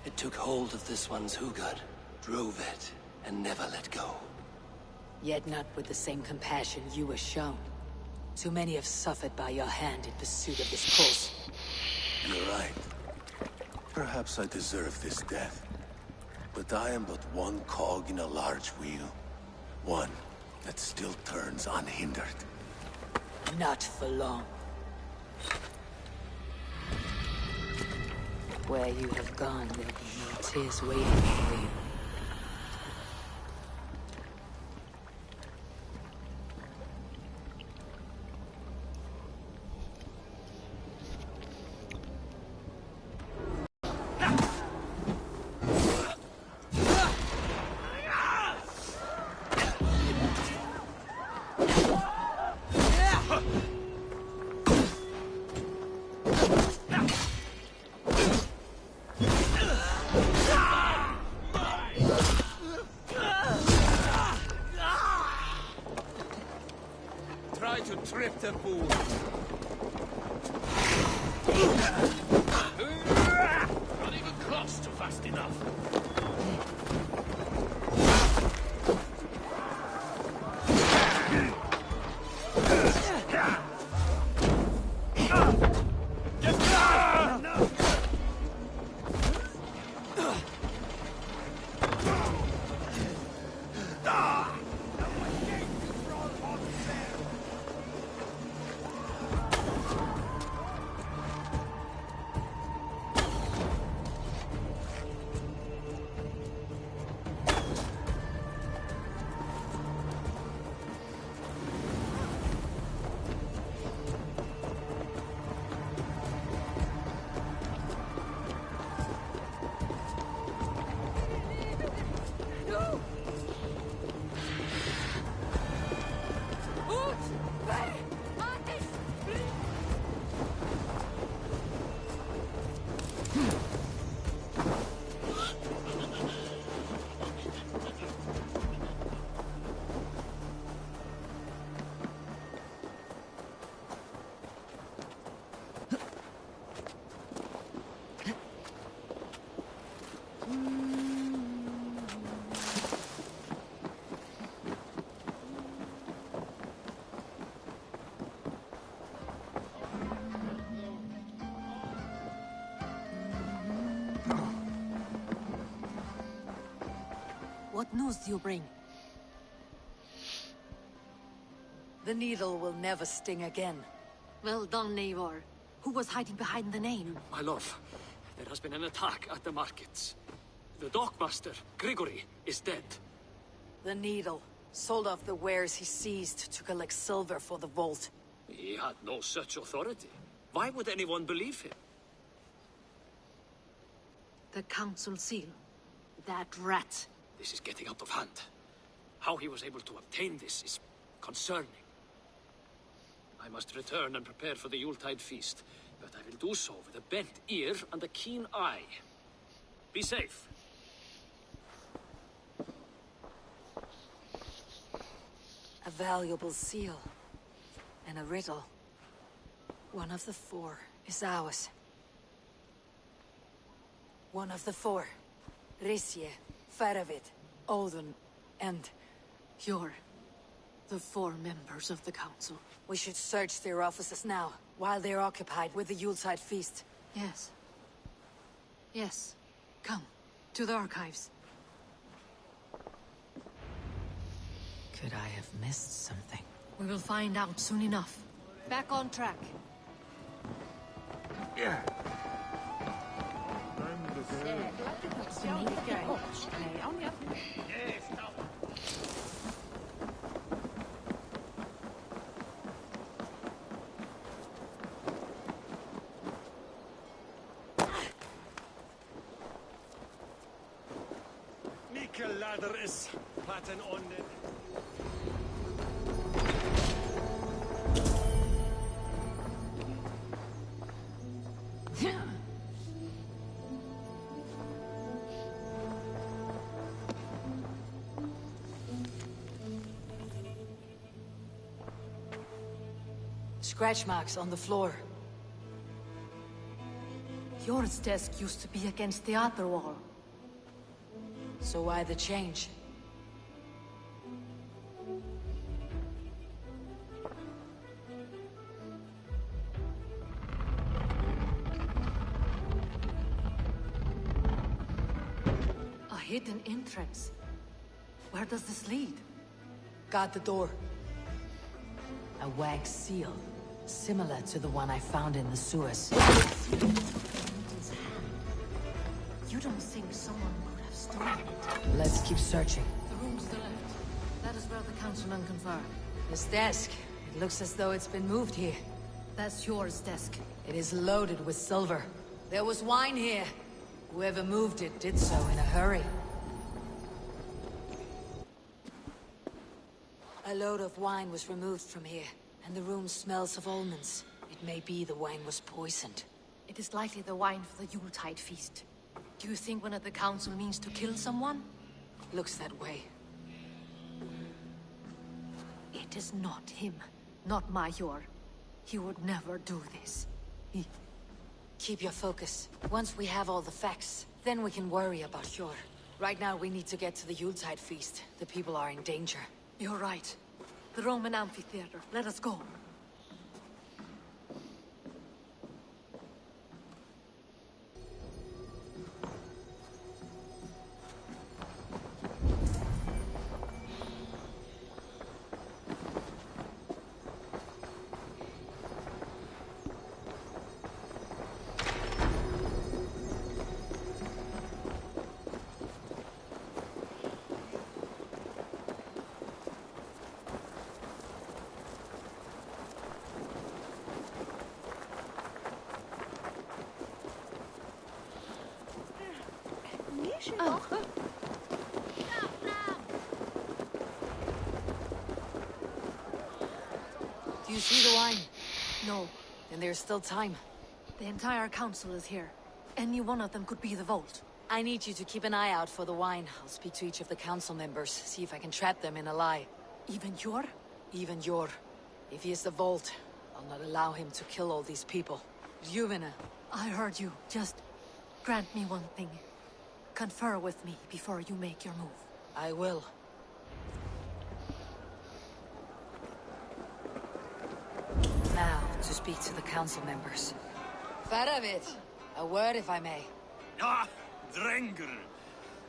It took hold of this one's Hugad, drove it, and never let go. Yet not with the same compassion you were shown. Too many have suffered by your hand in pursuit of this cause. You're right. Perhaps I deserve this death. But I am but one cog in a large wheel. One that still turns unhindered. Not for long. Where you have gone, there'll be no tears waiting for you. Try to trip the fool. Not even close to fast enough. news do you bring? The needle will never sting again. Well done, Eivor. Who was hiding behind the name? My love, there has been an attack at the markets. The dockmaster, Grigory, is dead. The needle sold off the wares he seized to collect silver for the vault. He had no such authority. Why would anyone believe him? The council seal. That rat. This is getting out of hand. How he was able to obtain this is concerning. I must return and prepare for the Yuletide feast, but I will do so with a bent ear and a keen eye. Be safe. A valuable seal. And a riddle. One of the four is ours. One of the four. Risje, Faravid, Odin, and... You're the four members of the council. We should search their offices now, while they're occupied with the Yuletide feast. Yes. Yes. Come, to the archives. Could I have missed something? We will find out soon enough. Back on track. Yeah. Mika ladder is platen on it. Scratch marks on the floor. Yours desk used to be against the other wall. So why the change? A hidden entrance. Where does this lead? Guard the door. A wax seal, similar to the one I found in the sewers. You don't think someone could have stolen it? Let's keep searching. The room's to the left. That is where the councilman confer. This desk. It looks as though it's been moved here. That's yours desk. It is loaded with silver. There was wine here. Whoever moved it did so in a hurry. A load of wine was removed from here, and the room smells of almonds. It may be the wine was poisoned. It is likely the wine for the Yuletide feast. Do you think one of the council means to kill someone? Looks that way. It is not him, not Major. He would never do this. Keep your focus. Once we have all the facts, then we can worry about Hjor. Right now we need to get to the Yuletide feast. The people are in danger. You're right. The Roman amphitheater. Let us go. Do you see the wine? No. Then there's still time. The entire council is here. Any one of them could be the vault. I need you to keep an eye out for the wine. I'll speak to each of the council members, see if I can trap them in a lie. Even Hjor? Even Hjor. If he is the vault, I'll not allow him to kill all these people. Juvena. I heard you. Just grant me one thing. Confer with me before you make your move. I will. Now, to speak to the council members. Faravid, a word if I may. Ah, Drenger!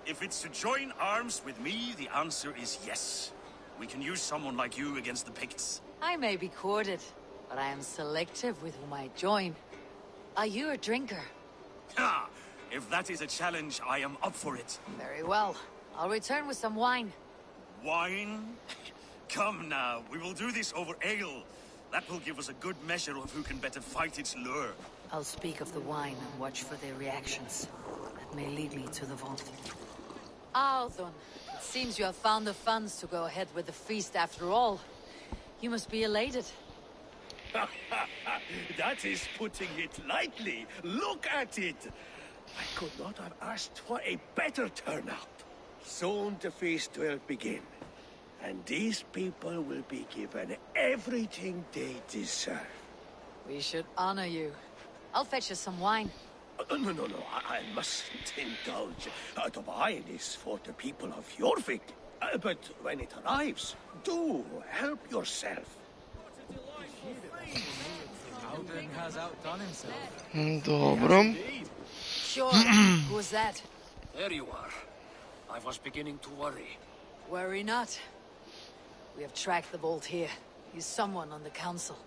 If it's to join arms with me, the answer is yes. We can use someone like you against the Picts. I may be courted, but I am selective with whom I join. Are you a drinker? Ha! If that is a challenge, I am up for it. Very well. I'll return with some wine. Wine? Come now, we will do this over ale. That will give us a good measure of who can better fight its lure. I'll speak of the wine and watch for their reactions. That may lead me to the vault. Althon, it seems you have found the funds to go ahead with the feast after all. You must be elated. That is putting it lightly. Look at it. I could not have asked for a better turnout. Soon the feast will begin. And these people will be given everything they deserve. We should honor you. I'll fetch us some wine. No, I mustn't indulge. The wine is for the people of Jorvik. But when it arrives, do help yourself. Alden has outdone himself. Dobro. Sure. Who was that? There you are. I was beginning to worry. Worry not. We have tracked the vault here. He's someone on the council.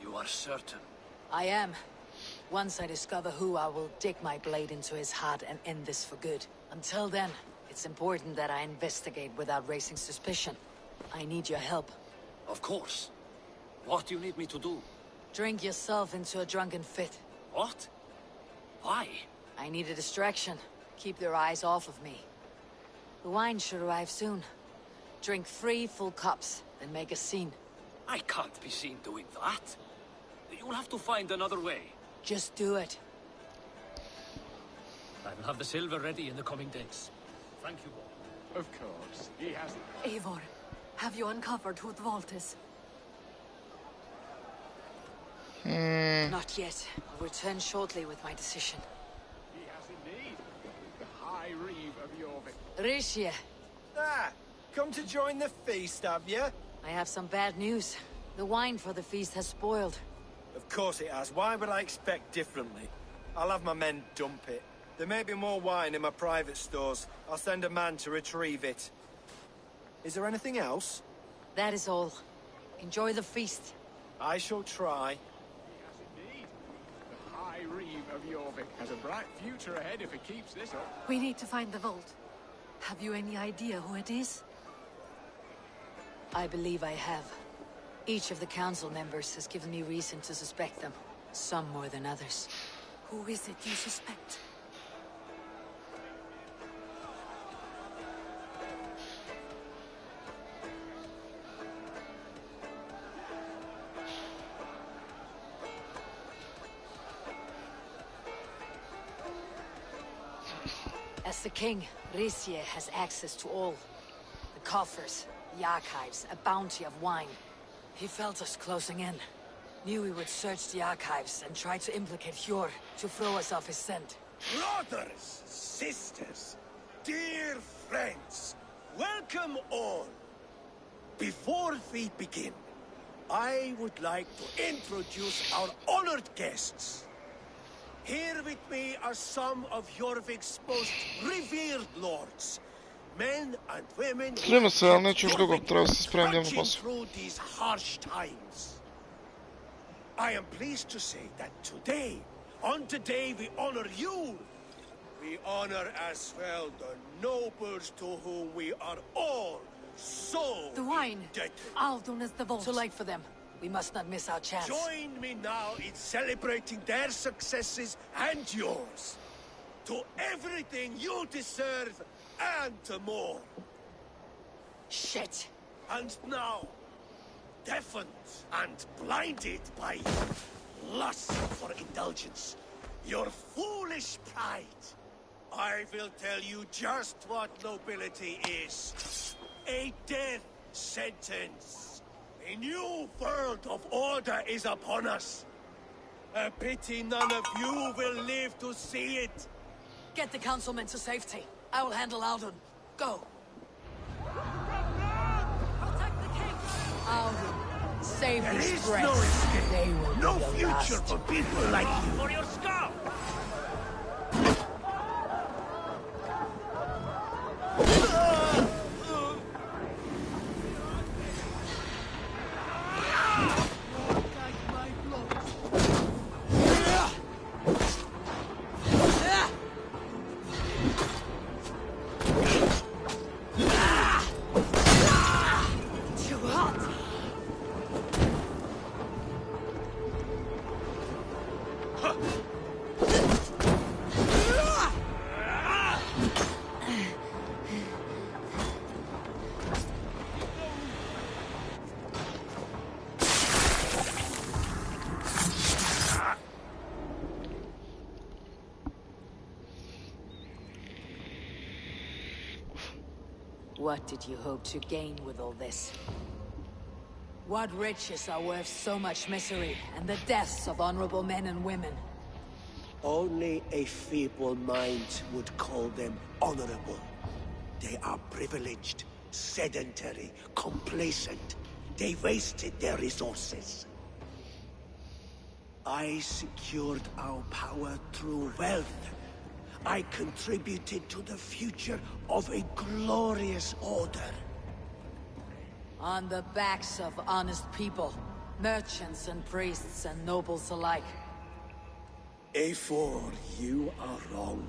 You are certain? I am. Once I discover who, I will dig my blade into his heart and end this for good. Until then, it's important that I investigate without raising suspicion. I need your help. Of course. What do you need me to do? Drink yourself into a drunken fit. What? Why? I need a distraction. Keep their eyes off of me. The wine should arrive soon. Drink 3 full cups, then make a scene. I can't be seen doing that. You'll have to find another way. Just do it. I will have the silver ready in the coming days. Thank you all. Of course, he has. Eivor, have you uncovered who the vault is? Not yet. I'll return shortly with my decision. He has indeed. The High Reeve of Jorvik. Risha, Come to join the feast, have you? I have some bad news. The wine for the feast has spoiled. Of course it has. Why would I expect differently? I'll have my men dump it. There may be more wine in my private stores. I'll send a man to retrieve it. Is there anything else? That is all. Enjoy the feast. I shall try. He has indeed. The High Reeve of Jorvik has a bright future ahead if it keeps this up. We need to find the vault. Have you any idea who it is? I believe I have. Each of the council members has given me reason to suspect them. Some more than others. Who is it you suspect? As the king, Risha has access to all. The coffers, the archives, a bounty of wine. He felt us closing in. Knew we would search the archives and try to implicate Hjor to throw us off his scent. Brothers, sisters, dear friends, welcome all. Before we begin, I would like to introduce our honored guests. Here with me are some of Jorvik's most revered lords. Men and women Слема се, а не чуш друго, трябва да се справим явно после. through these harsh times. I am pleased to say that today, on the day we honor you, we honor as well the nobles to whom we are all so The wine. indebted. Aldon is the vault. Too late for them. We must not miss our chance. Join me now in celebrating their successes and yours. To everything you deserve and more. Shit. And now, deafened and blinded by lust for indulgence, your foolish pride, I will tell you just what nobility is. A death sentence. A new world of order is upon us. A pity none of you will live to see it. Get the councilmen to safety. I will handle Aldon. Go. Protect the king! Aldon, save There these is breaths. no escape. They will No be the future last. for people like you. For your scalp! What did you hope to gain with all this? What riches are worth so much misery and the deaths of honorable men and women? Only a feeble mind would call them honorable. They are privileged, sedentary, complacent. They wasted their resources. I secured our power through wealth. I contributed to the future of a glorious order. On the backs of honest people, merchants and priests and nobles alike. Eivor, you are wrong.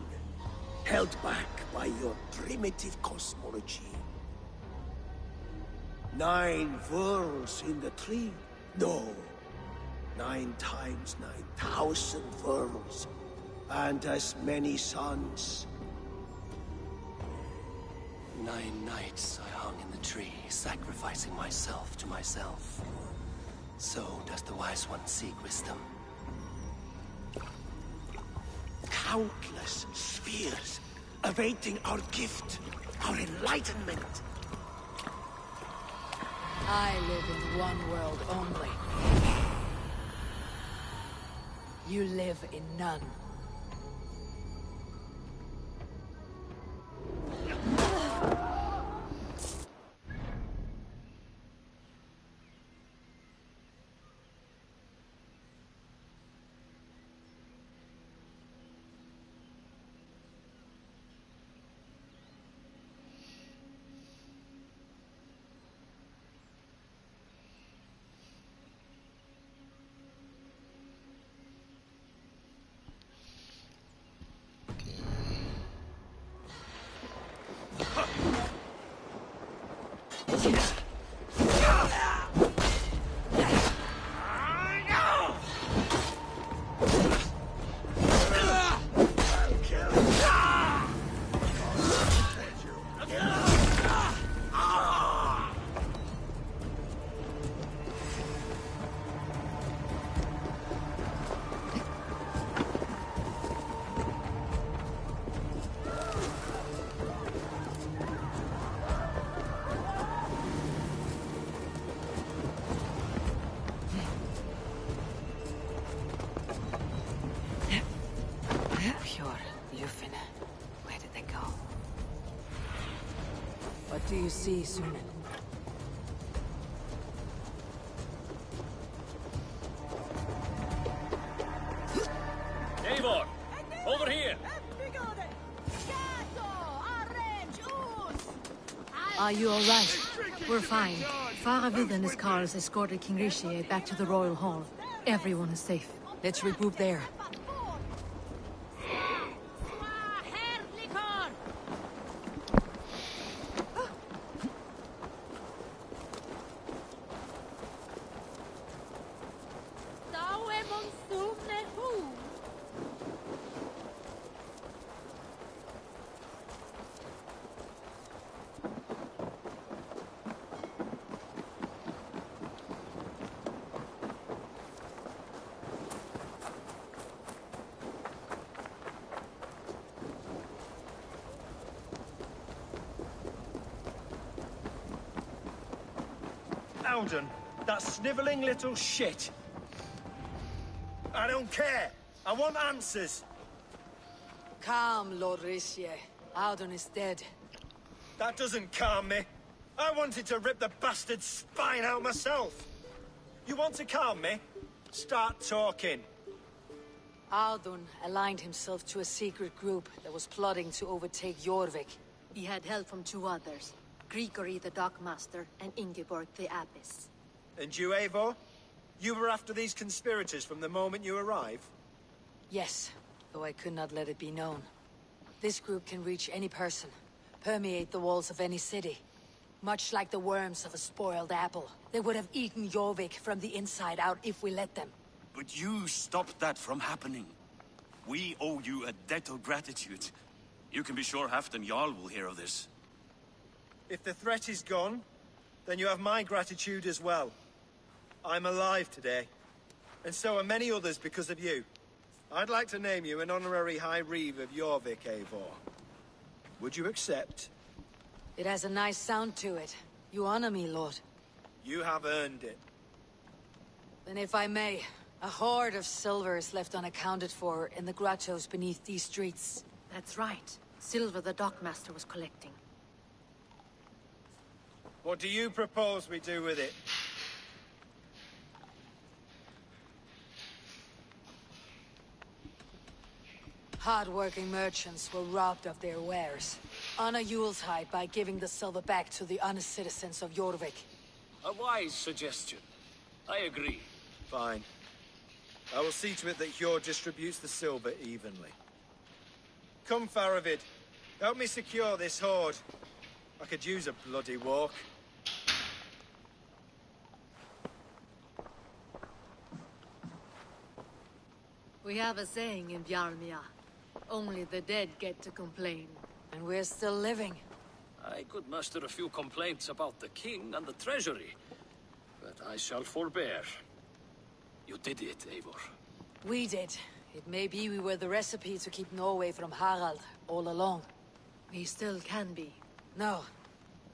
Held back by your primitive cosmology. 9 worlds in the tree? No. 9 times 9,000 worlds. And as many suns. 9 nights I hung in the tree, sacrificing myself to myself. So does the wise one seek wisdom. Countless spheres, awaiting our gift, our enlightenment. I live in one world only. You live in none. What do you see, Sunan? Eivor! Over here! Are you all right? We're fine. Faravid and his cars escorted King Rishi back to the Royal Hall. Everyone is safe. Let's regroup there. Alden, that snivelling little shit. I don't care. I want answers. Calm, Lord Rishi. Audun is dead. That doesn't calm me. I wanted to rip the bastard's spine out myself. You want to calm me? Start talking. Audun aligned himself to a secret group that was plotting to overtake Jorvik. He had help from 2 others. Grigori the Dockmaster and Ingeborg the Abbess. And you, Eivor? You were after these conspirators from the moment you arrived? Yes, though I could not let it be known. This group can reach any person, permeate the walls of any city. Much like the worms of a spoiled apple. They would have eaten Jorvik from the inside out if we let them. But you stopped that from happening. We owe you a debt of gratitude. You can be sure Halfdan Jarl will hear of this. If the threat is gone, then you have my gratitude as well. I'm alive today, and so are many others because of you. I'd like to name you an honorary High Reeve of Jorvik, Eivor. Would you accept? It has a nice sound to it. You honor me, Lord. You have earned it. Then if I may, a hoard of silver is left unaccounted for in the grottos beneath these streets. That's right. Silver the dockmaster was collecting. What do you propose we do with it? Hard-working merchants were robbed of their wares. Honor Yuletide by giving the silver back to the honest citizens of Jorvik. A wise suggestion. I agree. Fine. I will see to it that Hjord distributes the silver evenly. Come, Faravid. Help me secure this hoard. I could use a bloody walk. We have a saying in Bjarmia. Only the dead get to complain. And we're still living. I could muster a few complaints about the king and the treasury, but I shall forbear. You did it, Eivor. We did. It may be we were the recipe to keep Norway from Harald all along. We still can be. No.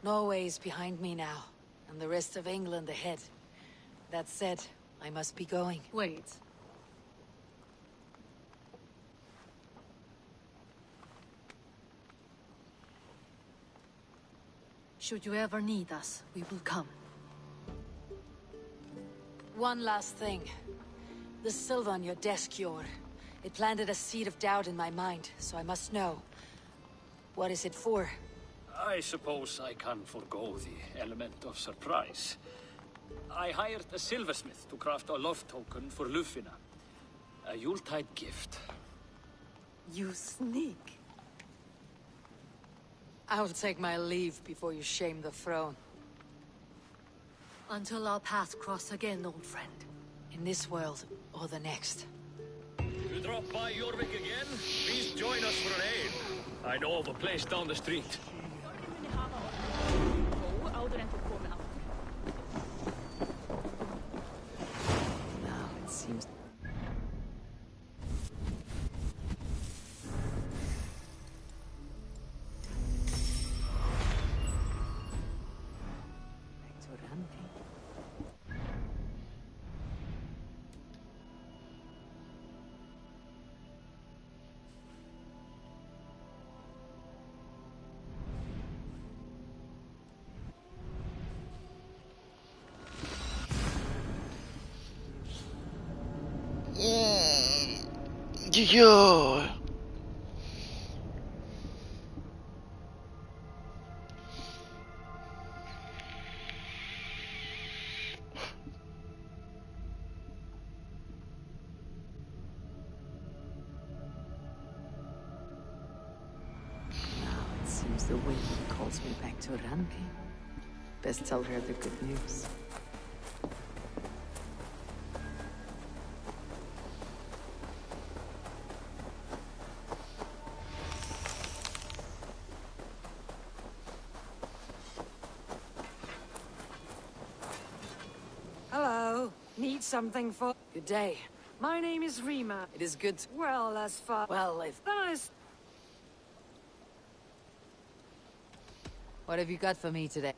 Norway is behind me now, and the rest of England ahead. That said, I must be going. Wait. Should you ever need us, we will come. One last thing. The silver on your desk, Hjord. It planted a seed of doubt in my mind, so I must know. What is it for? I suppose I can forgo the element of surprise. I hired a silversmith to craft a love token for Lufina. A Yuletide gift. You sneak. I will take my leave before you shame the throne. Until our paths cross again, old friend. In this world, or the next. You drop by Jorvik again? Please join us for an ale. I know of a place down the street. Now it seems... Ja. It seems the wind calls me back to Ranpi. Best tell her the good news. Hello. Need something for... Good day. My name is Rima. It is good... Well, as far... Well, if... That is... What have you got for me today?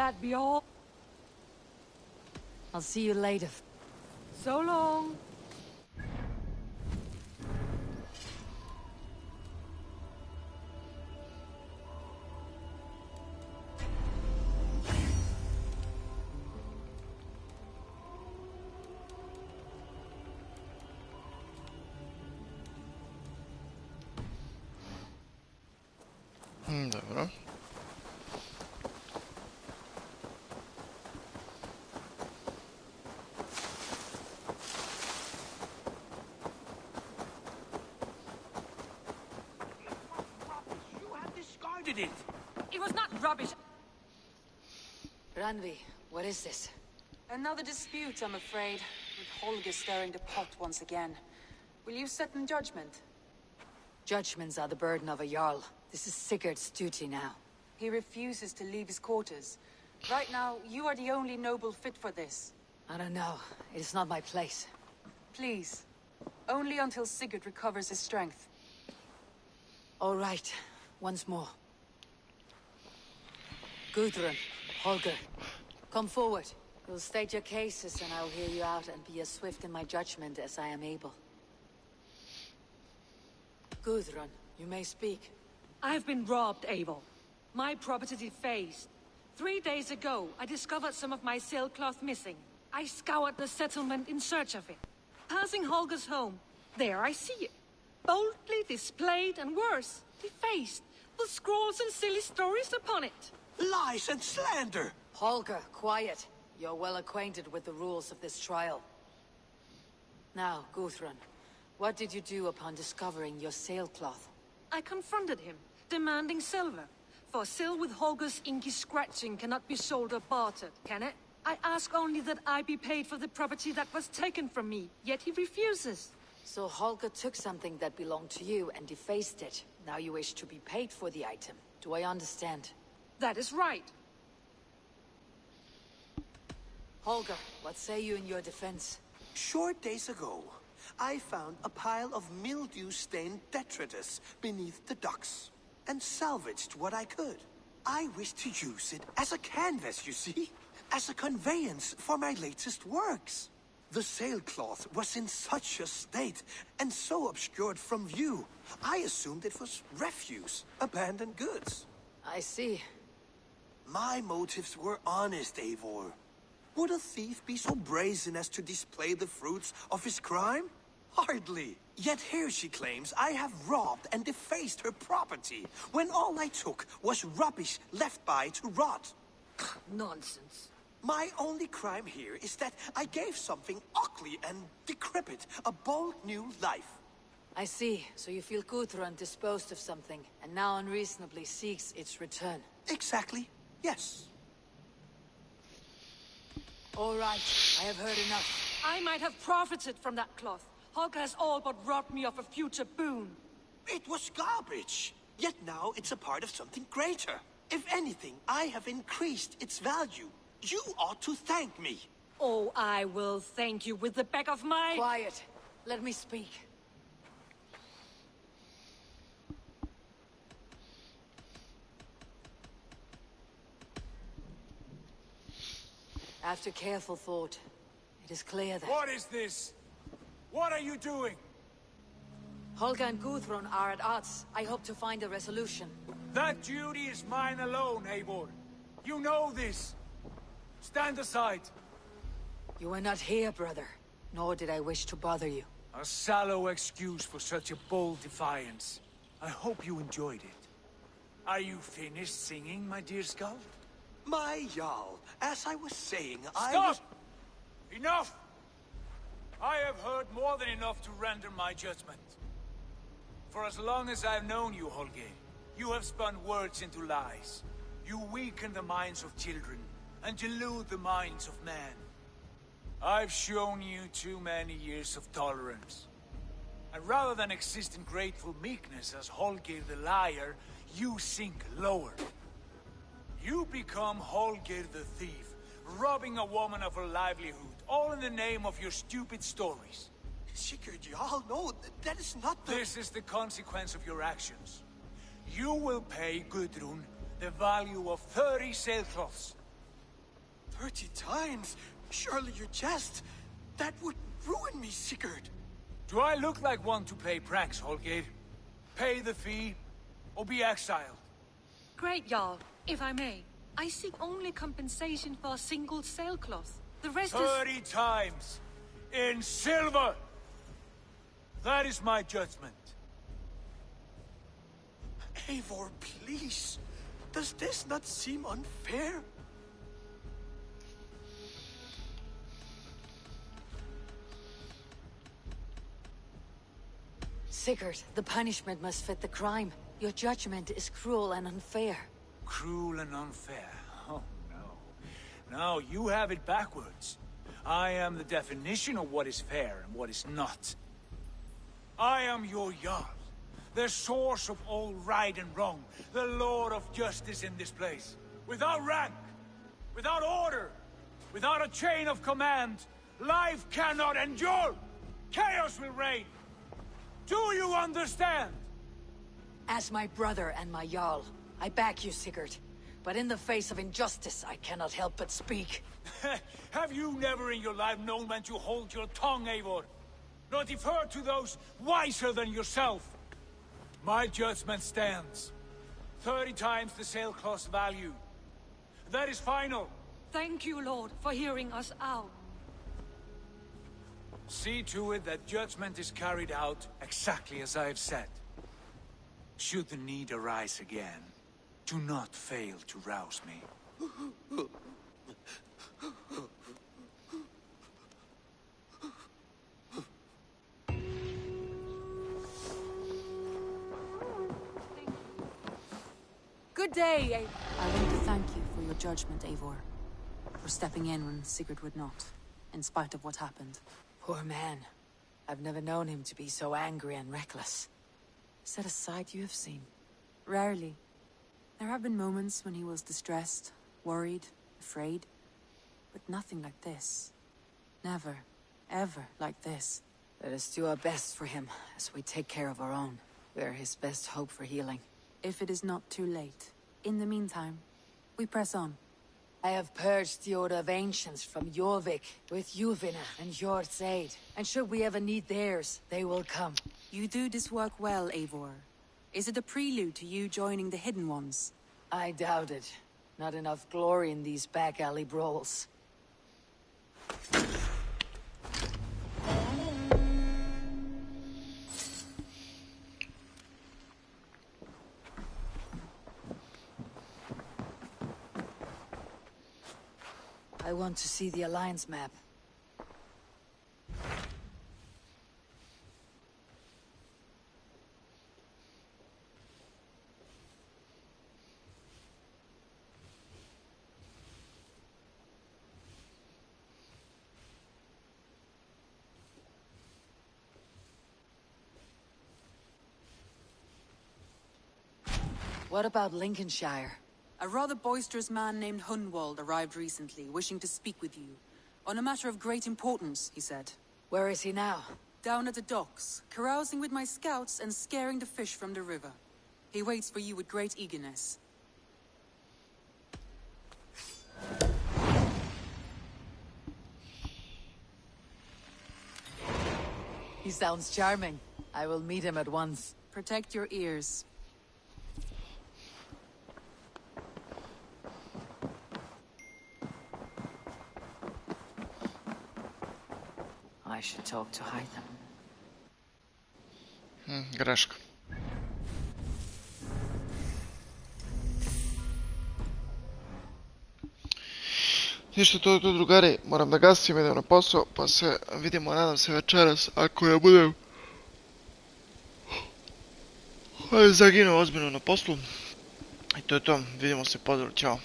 that be all? I'll see you later. So long. Dobro. It was not rubbish. Ranvi, what is this? Another dispute, I'm afraid, with Holger stirring the pot once again. Will you sit in judgment? Judgments are the burden of a Jarl. This is Sigurd's duty now. He refuses to leave his quarters. Right now, you are the only noble fit for this. I don't know. It is not my place. Please. Only until Sigurd recovers his strength. All right. Once more. Gudrun, Holger, come forward. You'll state your cases and I'll hear you out and be as swift in my judgment as I am able. Gudrun, you may speak. I've been robbed, Eivor. My property defaced. 3 days ago, I discovered some of my sailcloth missing. I scoured the settlement in search of it. Passing Holger's home, there I see it. Boldly displayed and worse, defaced, with scrolls and silly stories upon it. Lies and slander! Holger, quiet. You're well acquainted with the rules of this trial. Now, Gudrun, what did you do upon discovering your sailcloth? I confronted him, demanding silver. For sil with Holger's inky scratching cannot be sold or bartered, can it? I ask only that I be paid for the property that was taken from me, yet he refuses. So Holger took something that belonged to you and defaced it. Now you wish to be paid for the item. Do I understand? That is right. Holger, what say you in your defense? Short days ago, I found a pile of mildew-stained detritus beneath the docks, and salvaged what I could. I wish to use it as a canvas, you see? As a conveyance for my latest works. The sailcloth was in such a state, and so obscured from view, I assumed it was refuse, abandoned goods. I see. My motives were honest, Eivor. Would a thief be so brazen as to display the fruits of his crime? Hardly. Yet here she claims I have robbed and defaced her property, when all I took was rubbish left by to rot. Nonsense. My only crime here is that I gave something ugly and decrepit a bold new life. I see. So you feel Gudrun disposed of something, and now unreasonably seeks its return. Exactly. Yes. All right. I have heard enough. I might have profited from that cloth. Holger has all but robbed me of a future boon. It was garbage. Yet now it's a part of something greater. If anything, I have increased its value. You ought to thank me. Oh, I will thank you with the back of my... Quiet. Let me speak. After careful thought, it is clear that... What is this? What are you doing? Holger and Gudrun are at odds. I hope to find a resolution. That duty is mine alone, Eivor. You know this. Stand aside. You were not here, brother. Nor did I wish to bother you. A sallow excuse for such a bold defiance. I hope you enjoyed it. Are you finished singing, my dear Skull? My Jarl, as I was saying, Stop! Enough! I have heard more than enough to render my judgment. For as long as I've known you, Holger, you have spun words into lies. You weaken the minds of children, and delude the minds of men. I've shown you too many years of tolerance. And rather than exist in grateful meekness as Holger the liar, you sink lower. You become Holger the thief, robbing a woman of her livelihood, all in the name of your stupid stories. Sigurd, Jarl, no, that is not the... This is the consequence of your actions. You will pay Gudrun the value of 30 sailcloths. 30 times? Surely you jest. That would ruin me, Sigurd. Do I look like one to play pranks, Holgate? Pay the fee, or be exiled? Great, Jarl. If I may, I seek only compensation for a single sailcloth. The rest 30 times! In silver! That is my judgment. Eivor, please. Does this not seem unfair? Sigurd, the punishment must fit the crime. Your judgment is cruel and unfair. Cruel and unfair? Oh, no. No, you have it backwards. I am the definition of what is fair and what is not. I am your Jarl, the source of all right and wrong, the Lord of justice in this place. Without rank, without order, without a chain of command, life cannot endure. Chaos will reign. Do you understand? As my brother and my Jarl, I back you, Sigurd. But in the face of injustice, I cannot help but speak. Have you never in your life known when to hold your tongue, Eivor? Nor defer to those wiser than yourself? My judgment stands. 30 times the sailcloth's value. That is final. Thank you, Lord, for hearing us out. See to it that judgment is carried out exactly as I have said. Should the need arise again, do not fail to rouse me. Good day, I want to thank you for your judgment, Eivor. For stepping in when Sigurd would not, in spite of what happened. Poor man. I've never known him to be so angry and reckless. Is that a side you have seen? Rarely. There have been moments when he was distressed, worried, afraid. But nothing like this. Never, ever like this. Let us do our best for him, as we take care of our own. We are his best hope for healing. If it is not too late. In the meantime, we press on. I have purged the Order of Ancients from Jorvik with Juvina and Jord's aid. And should we ever need theirs, they will come. You do this work well, Eivor. Is it a prelude to you joining the Hidden Ones? I doubt it. Not enough glory in these back alley brawls. I want to see the Alliance map. What about Lincolnshire? A rather boisterous man named Hunwald arrived recently, wishing to speak with you. On a matter of great importance, he said. Where is he now? Down at the docks, carousing with my scouts and scaring the fish from the river. He waits for you with great eagerness. He sounds charming. I will meet him at once. Protect your ears. I should talk to Hytham. Greška. Ništa, to je to, drugari, moram da gasim, idem na posao, pa se vidimo, nadam se večeras, ako ja budem zaginuo ozbiljno na poslu. I to je to, vidimo se, pozdrav, ćao.